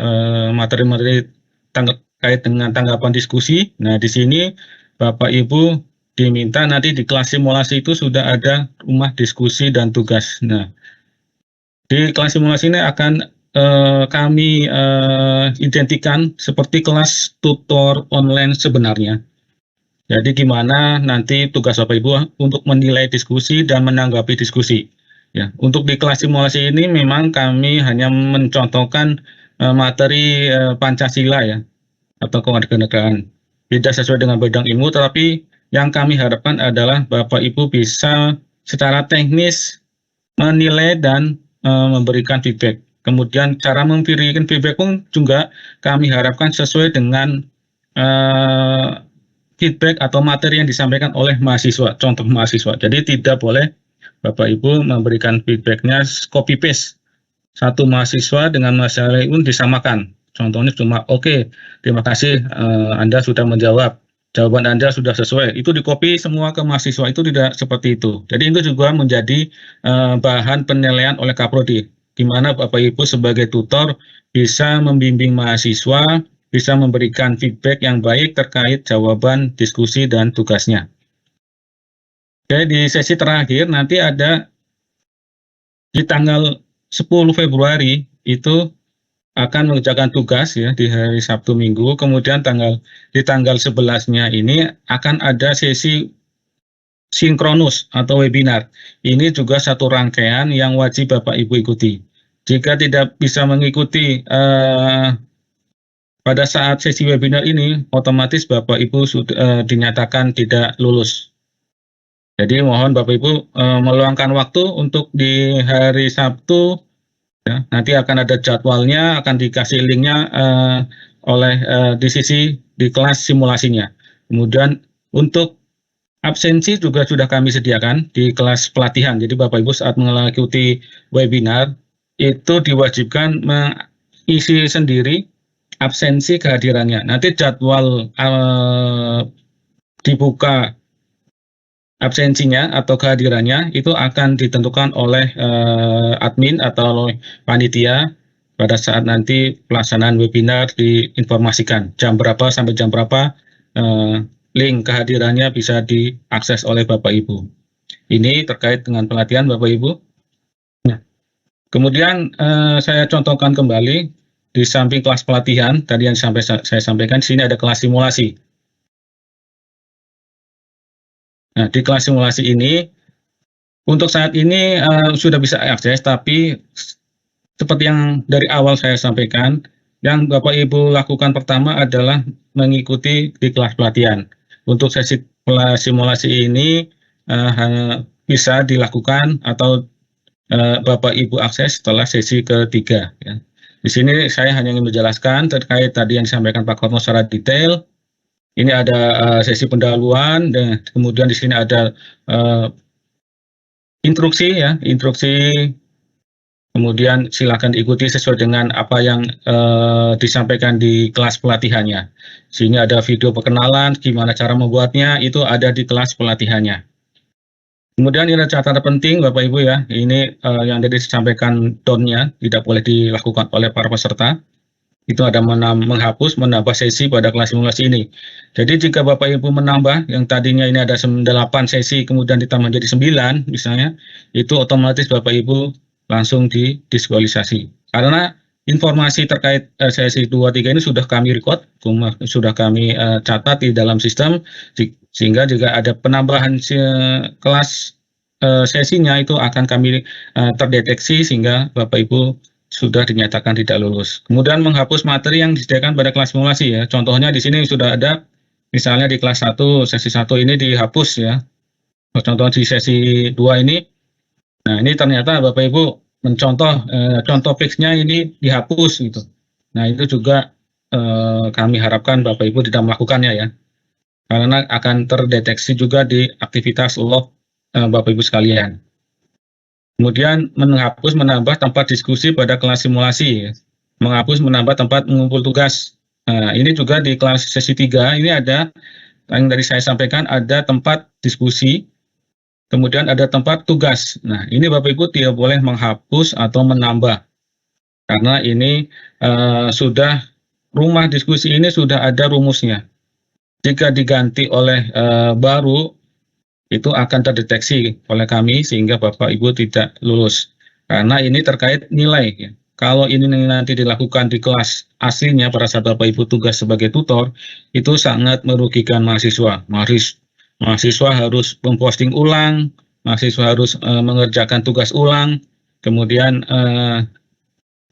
materi-materi terkait dengan tanggapan diskusi. Nah, di sini Bapak Ibu diminta nanti di kelas simulasi itu sudah ada rumah diskusi dan tugas. Nah, di kelas simulasi ini akan kami identikan seperti kelas tutor online sebenarnya. Jadi gimana nanti tugas Bapak Ibu untuk menilai diskusi dan menanggapi diskusi. Ya, untuk di kelas simulasi ini memang kami hanya mencontohkan materi Pancasila ya atau kewarganegaraan. Tidak sesuai dengan bidang ilmu, tetapi yang kami harapkan adalah Bapak Ibu bisa secara teknis menilai dan memberikan feedback. Kemudian cara memberikan feedback pun juga kami harapkan sesuai dengan feedback atau materi yang disampaikan oleh mahasiswa, contoh mahasiswa. Jadi tidak boleh Bapak Ibu memberikan feedbacknya copy paste. Satu mahasiswa dengan mahasiswa lain pun disamakan. Contohnya cuma oke, terima kasih Anda sudah menjawab. Jawaban Anda sudah sesuai. Itu di-copy semua ke mahasiswa, itu tidak seperti itu. Jadi itu juga menjadi bahan penilaian oleh Kaprodi. Gimana Bapak Ibu sebagai tutor bisa membimbing mahasiswa, bisa memberikan feedback yang baik terkait jawaban, diskusi, dan tugasnya. Oke, di sesi terakhir nanti ada di tanggal 10 Februari itu akan mengerjakan tugas ya di hari Sabtu Minggu, kemudian di tanggal 11-nya ini akan ada sesi sinkronus atau webinar. Ini juga satu rangkaian yang wajib Bapak Ibu ikuti. Jika tidak bisa mengikuti pada saat sesi webinar ini, otomatis Bapak Ibu sudah dinyatakan tidak lulus. Jadi mohon Bapak Ibu meluangkan waktu untuk di hari Sabtu, ya, nanti akan ada jadwalnya, akan dikasih linknya oleh di kelas simulasinya. Kemudian untuk absensi juga sudah kami sediakan di kelas pelatihan. Jadi Bapak Ibu saat mengikuti webinar itu diwajibkan mengisi sendiri absensi kehadirannya. Nanti jadwal dibuka absensinya atau kehadirannya itu akan ditentukan oleh admin atau panitia pada saat nanti pelaksanaan webinar diinformasikan jam berapa sampai jam berapa link kehadirannya bisa diakses oleh Bapak Ibu. Ini terkait dengan pelatihan Bapak Ibu. Nah, kemudian saya contohkan kembali di samping kelas pelatihan tadi yang saya sampaikan, di sini ada kelas simulasi. Nah, di kelas simulasi ini, untuk saat ini sudah bisa akses, tapi seperti yang dari awal saya sampaikan, yang Bapak Ibu lakukan pertama adalah mengikuti di kelas pelatihan. Untuk sesi simulasi ini bisa dilakukan atau Bapak Ibu akses setelah sesi ketiga. Ya. Di sini saya hanya ingin menjelaskan terkait tadi yang disampaikan Pak Korno secara detail. Ini ada sesi pendahuluan, dan kemudian di sini ada instruksi ya, kemudian silakan diikuti sesuai dengan apa yang disampaikan di kelas pelatihannya. Sini ada video perkenalan, gimana cara membuatnya, itu ada di kelas pelatihannya. Kemudian ini ada catatan penting Bapak Ibu ya, ini yang tadi disampaikan down-nya tidak boleh dilakukan oleh para peserta. Itu ada menghapus, menambah sesi pada kelas simulasi ini. Jadi jika Bapak Ibu menambah, yang tadinya ini ada 8 sesi, kemudian ditambah menjadi 9 misalnya, itu otomatis Bapak Ibu langsung didiskualifikasi. Karena informasi terkait sesi 2-3 ini sudah kami record, sudah kami catat di dalam sistem, sehingga jika ada penambahan kelas sesinya itu akan kami terdeteksi sehingga Bapak Ibu sudah dinyatakan tidak lulus. Kemudian menghapus materi yang disediakan pada kelas simulasi ya. Contohnya di sini sudah ada, misalnya di kelas 1, sesi 1 ini dihapus ya. Contoh di sesi 2 ini, nah ini ternyata Bapak Ibu mencontoh, contoh fixnya ini dihapus gitu. Nah itu juga kami harapkan Bapak Ibu tidak melakukannya ya. Karena akan terdeteksi juga di aktivitas log Bapak Ibu sekalian. Kemudian menghapus menambah tempat diskusi pada kelas simulasi, menghapus menambah tempat mengumpul tugas. Nah, ini juga di kelas sesi 3 ini ada yang dari saya sampaikan, ada tempat diskusi, kemudian ada tempat tugas. Nah, ini Bapak Ibu tidak boleh menghapus atau menambah karena ini sudah rumah diskusi ini sudah ada rumusnya. Jika diganti oleh baru, itu akan terdeteksi oleh kami sehingga Bapak Ibu tidak lulus. Karena ini terkait nilai. Ya. Kalau ini nanti dilakukan di kelas aslinya pada saat Bapak Ibu tugas sebagai tutor, itu sangat merugikan mahasiswa. Mahasiswa harus memposting ulang, mahasiswa harus mengerjakan tugas ulang, kemudian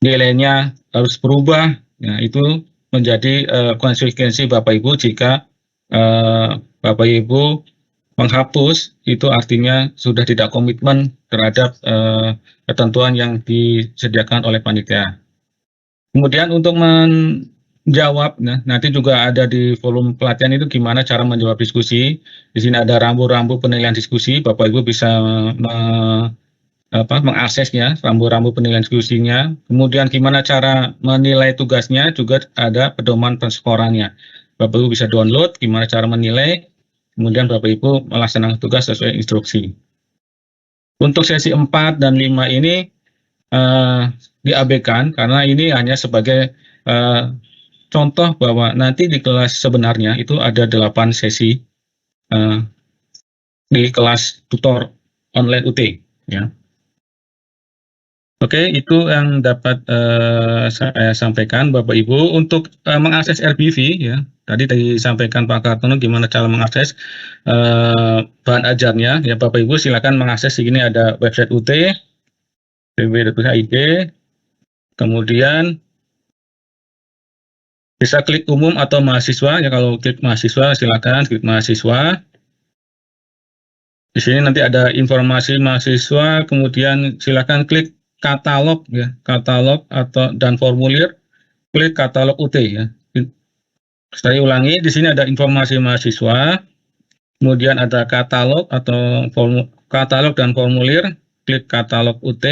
nilainya harus berubah. Ya, itu menjadi konsekuensi Bapak Ibu jika Bapak Ibu menghapus, itu artinya sudah tidak komitmen terhadap ketentuan yang disediakan oleh panitia. Kemudian untuk menjawab, nanti juga ada di volume pelatihan itu gimana cara menjawab diskusi. Di sini ada rambu-rambu penilaian diskusi, Bapak Ibu bisa mengaksesnya, rambu-rambu penilaian diskusinya. Kemudian gimana cara menilai tugasnya, juga ada pedoman penskorannya. Bapak Ibu bisa download gimana cara menilai. Kemudian Bapak Ibu melaksanakan tugas sesuai instruksi. Untuk sesi 4 dan 5 ini diabaikan karena ini hanya sebagai contoh bahwa nanti di kelas sebenarnya itu ada 8 sesi di kelas tutor online UT. Ya. Oke, itu yang dapat saya sampaikan Bapak Ibu. Untuk mengakses RBV ya, tadi disampaikan Pak Kartono gimana cara mengakses bahan ajarnya. Ya Bapak Ibu silakan mengakses. Di sini ada website UT, www.id, kemudian bisa klik umum atau mahasiswa. Ya kalau klik mahasiswa silakan klik mahasiswa. Di sini nanti ada informasi mahasiswa, kemudian silakan klik katalog ya, katalog dan formulir, klik katalog UT ya. Saya ulangi, di sini ada informasi mahasiswa, kemudian ada katalog atau katalog dan formulir, klik katalog UT.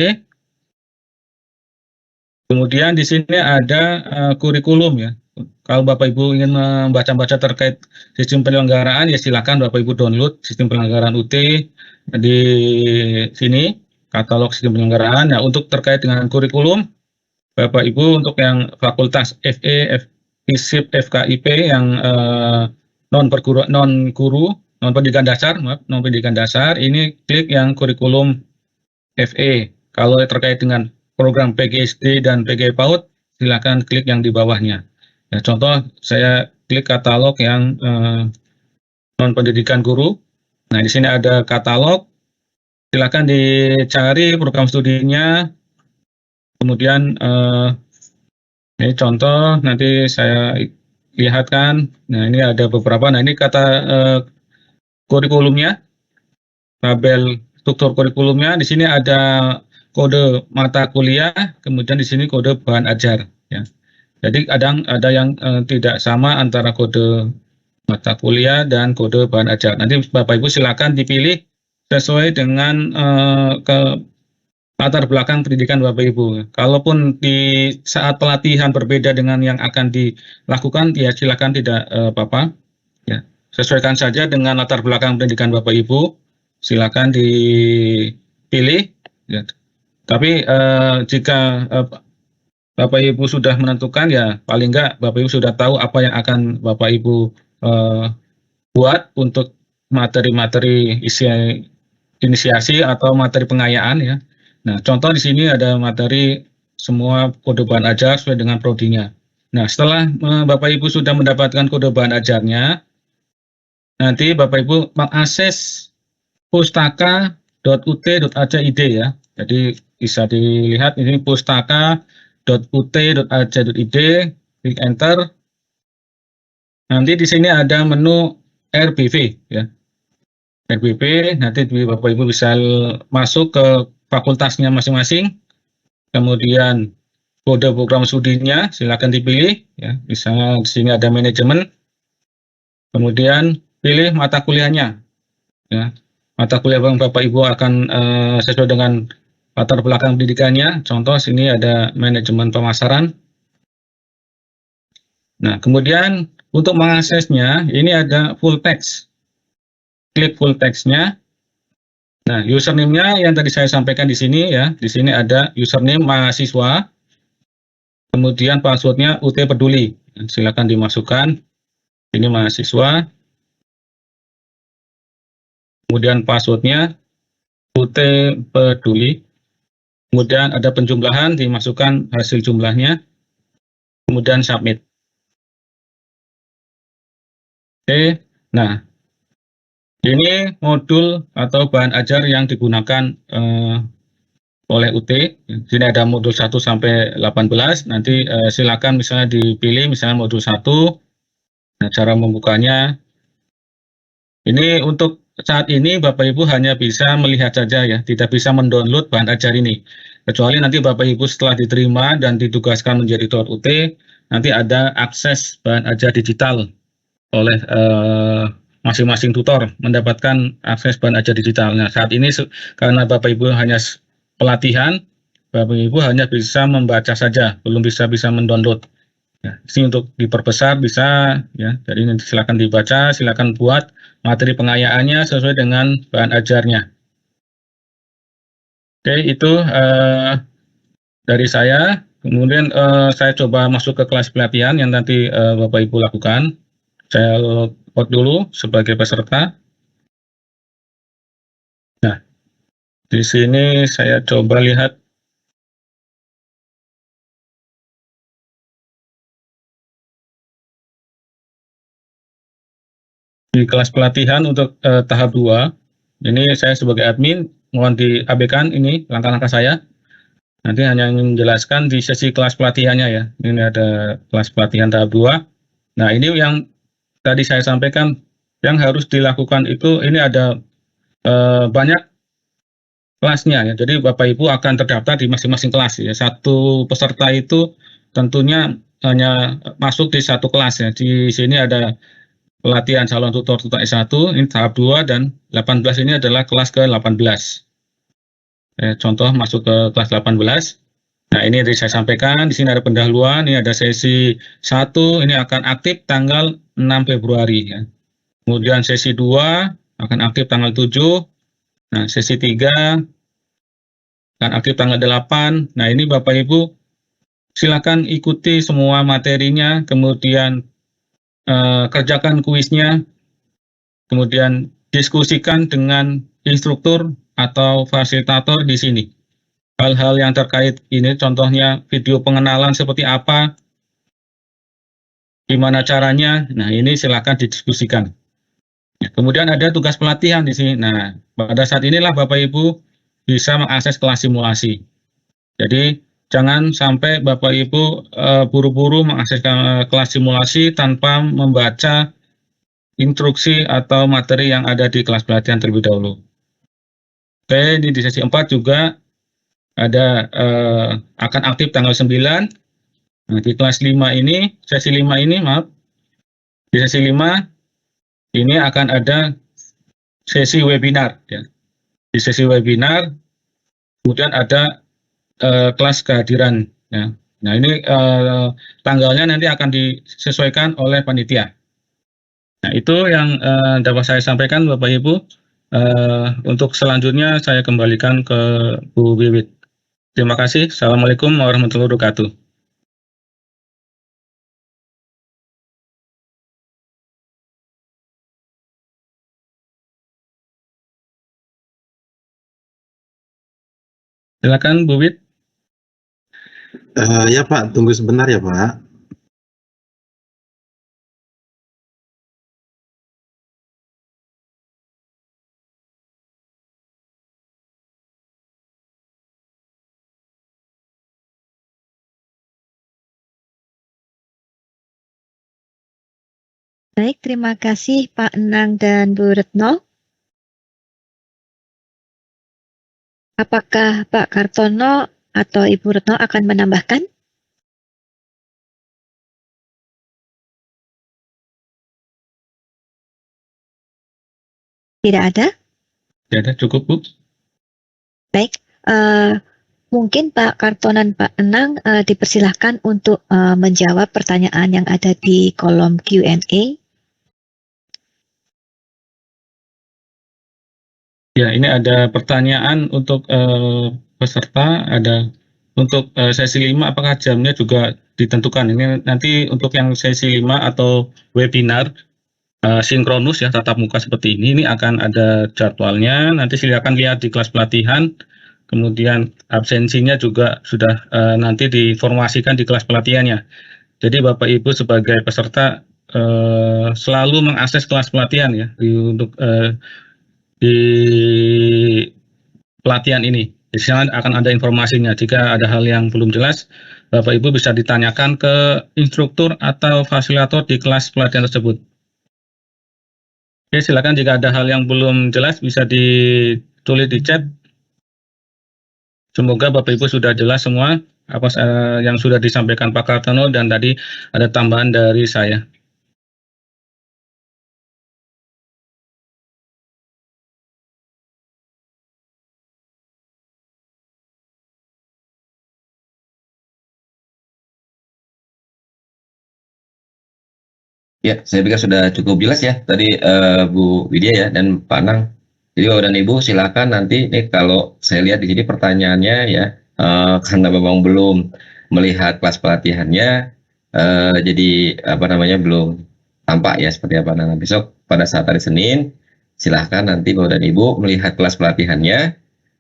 Kemudian di sini ada kurikulum ya. Kalau Bapak Ibu ingin membaca-baca terkait sistem penyelenggaraan, ya silakan Bapak Ibu download sistem penyelenggaraan UT di sini. Katalog sistem penyelenggaraan. Nah, untuk terkait dengan kurikulum, Bapak Ibu untuk yang fakultas FE, FISIP, FKIP yang non pendidikan dasar, ini klik yang kurikulum FE. Kalau terkait dengan program PGSD dan PG PAUD, silakan klik yang di bawahnya. Nah, contoh saya klik katalog yang non pendidikan guru. Nah, di sini ada katalog. Silakan dicari program studinya, kemudian ini contoh nanti saya lihatkan. Nah ini ada beberapa. Nah ini kata kurikulumnya, tabel struktur kurikulumnya. Di sini ada kode mata kuliah, kemudian di sini kode bahan ajar. Ya. Jadi kadang ada yang tidak sama antara kode mata kuliah dan kode bahan ajar. Nanti Bapak Ibu silakan dipilih sesuai dengan latar belakang pendidikan Bapak Ibu. Kalaupun di saat pelatihan berbeda dengan yang akan dilakukan, ya silakan tidak apa-apa. Ya, sesuaikan saja dengan latar belakang pendidikan Bapak Ibu. Silakan dipilih. Ya. Tapi jika Bapak Ibu sudah menentukan, ya paling enggak Bapak Ibu sudah tahu apa yang akan Bapak Ibu buat untuk materi-materi inisiasi atau materi pengayaan ya. Nah, contoh di sini ada materi semua kode bahan ajar sesuai dengan prodinya. Nah, setelah Bapak Ibu sudah mendapatkan kode bahan ajarnya, nanti Bapak Ibu mengakses pustaka pustaka.ut.ac.id ya. Jadi bisa dilihat ini pustaka.ut.ac.id, klik enter. Nanti di sini ada menu RBV ya. RBV nanti Bapak Ibu bisa masuk ke fakultasnya masing-masing. Kemudian kode program studinya silakan dipilih ya. Misalnya di sini ada manajemen. Kemudian pilih mata kuliahnya ya. Mata kuliah yang Bapak Ibu akan sesuai dengan latar belakang pendidikannya. Contoh sini ada manajemen pemasaran. Nah, kemudian untuk mengaksesnya ini ada full text. Klik full text-nya. Nah, username-nya yang tadi saya sampaikan di sini ya. Di sini ada username mahasiswa. Kemudian password-nya UT Peduli. Silakan dimasukkan. Ini mahasiswa. Kemudian password-nya UT Peduli. Kemudian ada penjumlahan, dimasukkan hasil jumlahnya. Kemudian submit. Oke, nah ini modul atau bahan ajar yang digunakan oleh UT. Di sini ada modul 1 sampai 18. Nanti silakan misalnya dipilih misalnya modul 1. Nah, cara membukanya ini untuk saat ini Bapak Ibu hanya bisa melihat saja ya, tidak bisa mendownload bahan ajar ini. Kecuali nanti Bapak Ibu setelah diterima dan ditugaskan menjadi tutor UT, nanti ada akses bahan ajar digital oleh masing-masing tutor mendapatkan akses bahan ajar digital. Nah, saat ini karena Bapak Ibu hanya pelatihan, Bapak Ibu hanya bisa membaca saja, belum bisa mendownload. Ya, ini untuk diperbesar bisa ya. Jadi nanti silakan dibaca, silakan buat materi pengayaannya sesuai dengan bahan ajarnya. Oke, itu dari saya. Kemudian saya coba masuk ke kelas pelatihan yang nanti Bapak Ibu lakukan. Saya log dulu sebagai peserta. Nah, di sini saya coba lihat di kelas pelatihan untuk tahap 2. Ini saya sebagai admin mohon diabaikan ini langkah-langkah saya. Nanti hanya menjelaskan di sesi kelas pelatihannya ya. Ini ada kelas pelatihan tahap 2. Nah, ini yang tadi saya sampaikan yang harus dilakukan itu ini ada banyak kelasnya ya. Jadi Bapak Ibu akan terdaftar di masing-masing kelas ya. Satu peserta itu tentunya hanya masuk di satu kelas ya. Di sini ada pelatihan calon tutor S1 ini tahap 2 dan 18 ini adalah kelas ke-18. Contoh masuk ke kelas 18. Nah, ini yang saya sampaikan, di sini ada pendahuluan, ini ada sesi 1, ini akan aktif tanggal 6 Februari. Ya. Kemudian sesi 2 akan aktif tanggal 7, nah sesi 3 akan aktif tanggal 8. Nah, ini Bapak Ibu silakan ikuti semua materinya, kemudian kerjakan kuisnya, kemudian diskusikan dengan instruktur atau fasilitator di sini. Hal-hal yang terkait ini contohnya video pengenalan seperti apa, gimana caranya, nah ini silakan didiskusikan. Kemudian ada tugas pelatihan di sini. Nah, pada saat inilah Bapak Ibu bisa mengakses kelas simulasi. Jadi jangan sampai Bapak Ibu buru-buru mengakses kelas simulasi tanpa membaca instruksi atau materi yang ada di kelas pelatihan terlebih dahulu. Oke, ini di sesi 4 juga ada akan aktif tanggal 9. Nah, di kelas 5 ini, sesi 5 ini, maaf, di sesi 5 ini akan ada sesi webinar. Ya. Di sesi webinar, kemudian ada kelas kehadiran. Ya. Nah, ini tanggalnya nanti akan disesuaikan oleh panitia. Nah, itu yang dapat saya sampaikan, Bapak Ibu. Untuk selanjutnya, saya kembalikan ke Bu Wiwit. Terima kasih. Assalamualaikum warahmatullahi wabarakatuh. Silakan Bu Wit. Ya Pak, tunggu sebentar ya Pak. Baik, terima kasih Pak Enang dan Bu Retno. Apakah Pak Kartono atau Ibu Retno akan menambahkan? Tidak ada? Ya, ada cukup Bu. Baik, mungkin Pak Kartono dan Pak Enang dipersilahkan untuk menjawab pertanyaan yang ada di kolom Q&A. Ya, ini ada pertanyaan untuk peserta, ada untuk sesi 5 apakah jamnya juga ditentukan? Ini nanti untuk yang sesi 5 atau webinar sinkronus ya, tatap muka seperti ini akan ada jadwalnya, nanti silakan lihat di kelas pelatihan, kemudian absensinya juga sudah nanti diinformasikan di kelas pelatihannya. Jadi Bapak Ibu sebagai peserta selalu mengakses kelas pelatihan ya, untuk di pelatihan ini. Di sana akan ada informasinya. Jika ada hal yang belum jelas, Bapak Ibu bisa ditanyakan ke instruktur atau fasilitator di kelas pelatihan tersebut. Oke, silakan jika ada hal yang belum jelas bisa ditulis di chat. Semoga Bapak Ibu sudah jelas semua apa yang sudah disampaikan Pak Kartono dan tadi ada tambahan dari saya. Ya, saya pikir sudah cukup jelas ya tadi Bu Widya ya dan Pak Nang. Jadi Bapak dan Ibu silakan nanti nih kalau saya lihat di sini pertanyaannya ya karena memang belum melihat kelas pelatihannya jadi apa namanya belum tampak ya seperti apa. Nah besok pada saat hari Senin silahkan nanti Bapak dan Ibu melihat kelas pelatihannya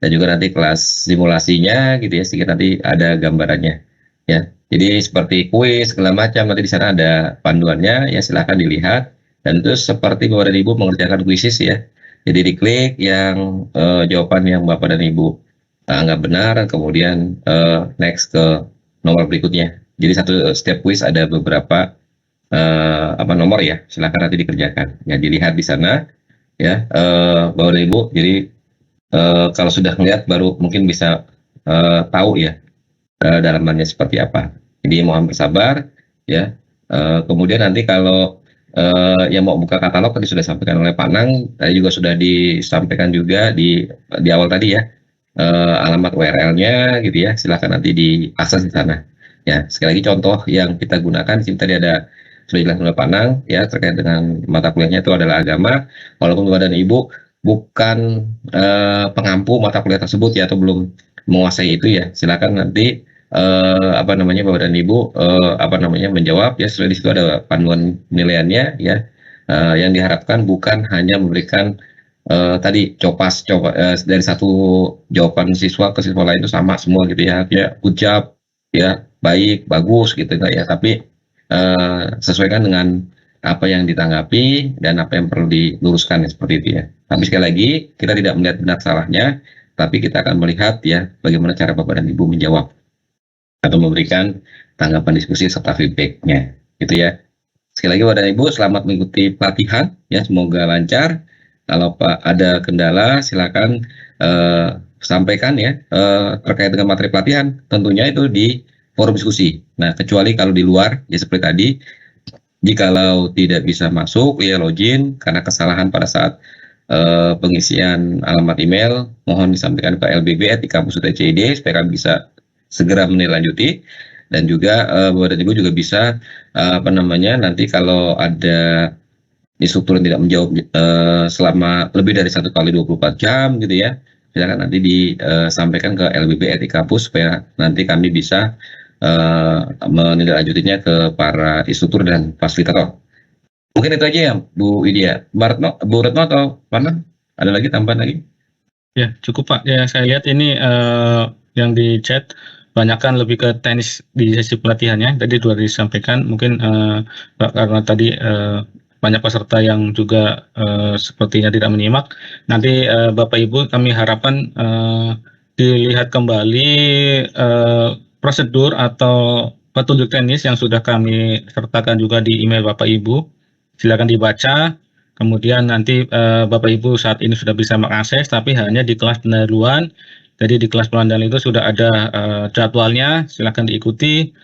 dan juga nanti kelas simulasinya gitu ya sedikit nanti ada gambarannya ya. Jadi seperti kuis segala macam nanti di sana ada panduannya ya silahkan dilihat dan terus seperti Bapak dan Ibu mengerjakan kuisis ya. Jadi diklik yang jawaban yang Bapak dan Ibu anggap benar kemudian next ke nomor berikutnya. Jadi setiap kuis ada beberapa apa nomor ya silahkan nanti dikerjakan ya dilihat di sana ya Bapak dan Ibu. Jadi kalau sudah melihat baru mungkin bisa tahu ya dalamannya seperti apa. Jadi mohon bersabar ya. Kemudian nanti kalau yang mau buka katalog tadi sudah disampaikan oleh Pak Nang, tadi juga sudah disampaikan juga di awal tadi ya alamat URL-nya gitu ya. Silakan nanti diakses di sana. Ya sekali lagi contoh yang kita gunakan di sini tadi ada sudah dijelaskan oleh Pak Nang ya terkait dengan mata kuliahnya itu adalah agama. Walaupun Bapak dan Ibu bukan pengampu mata kuliah tersebut ya atau belum menguasai itu ya silakan nanti apa namanya Bapak dan Ibu apa namanya menjawab ya sesuai di situ ada panduan penilaiannya ya yang diharapkan bukan hanya memberikan tadi copas dari satu jawaban siswa ke siswa lain itu sama semua gitu ya good job ya baik bagus gitu ya tapi sesuaikan dengan apa yang ditanggapi dan apa yang perlu diluruskan ya, seperti itu ya. Tapi sekali lagi kita tidak melihat benar salahnya, tapi kita akan melihat ya bagaimana cara Bapak dan Ibu menjawab atau memberikan tanggapan diskusi serta feedbacknya, gitu ya. Sekali lagi Bapak dan Ibu selamat mengikuti pelatihan ya, semoga lancar. Kalau Pak ada kendala silakan sampaikan ya terkait dengan materi pelatihan, tentunya itu di forum diskusi. Nah kecuali kalau di luar ya seperti tadi. Jikalau tidak bisa masuk, ya login karena kesalahan pada saat pengisian alamat email, mohon disampaikan ke lbb@ikampus.id supaya kami bisa segera menindaklanjuti dan juga Bapak dan Ibu juga bisa apa namanya nanti kalau ada instruktur yang tidak menjawab selama lebih dari 1 kali 24 jam gitu ya, silakan nanti disampaikan ke lbb@ikampus supaya nanti kami bisa menindaklanjutinya ke para instruktur dan fasilitator. Mungkin itu aja ya Bu Widya. Bu Retno atau mana? Ada lagi tambahan lagi? Ya, cukup Pak. Ya, saya lihat ini yang di chat banyakkan lebih ke teknis di sesi pelatihannya. Tadi sudah disampaikan. Mungkin Pak, karena tadi banyak peserta yang juga sepertinya tidak menyimak. Nanti Bapak Ibu kami harapkan dilihat kembali prosedur atau petunjuk teknis yang sudah kami sertakan juga di email Bapak Ibu. silakan dibaca. Kemudian nanti Bapak Ibu saat ini sudah bisa mengakses, tapi hanya di kelas pendahuluan. Jadi di kelas pendahuluan itu sudah ada jadwalnya, silakan diikuti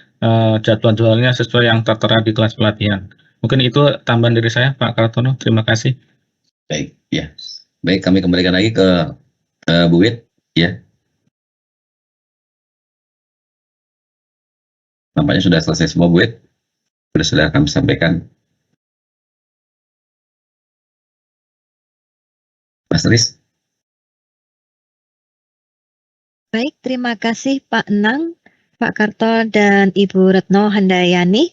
jadwal-jadwalnya sesuai yang tertera di kelas pelatihan. Mungkin itu tambahan dari saya, Pak Kartono. Terima kasih. Baik, ya. Baik, kami kembalikan lagi ke Bu Wit, ya. Nampaknya sudah selesai semua, Bu Wit. Sudah kami sampaikan. Mas Riz. Baik, terima kasih Pak Nang, Pak Karto, dan Ibu Retno Handayani.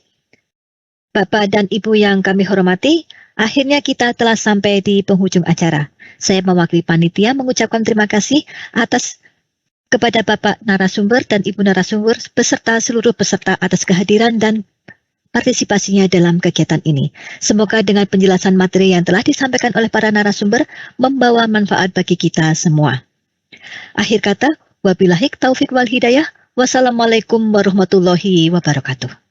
Bapak dan Ibu yang kami hormati, akhirnya kita telah sampai di penghujung acara. Saya mewakili panitia mengucapkan terima kasih kepada Bapak narasumber dan Ibu narasumber beserta seluruh peserta atas kehadiran dan partisipasinya dalam kegiatan ini. Semoga dengan penjelasan materi yang telah disampaikan oleh para narasumber membawa manfaat bagi kita semua. Akhir kata, wabillahi taufik wal hidayah. Wassalamualaikum warahmatullahi wabarakatuh.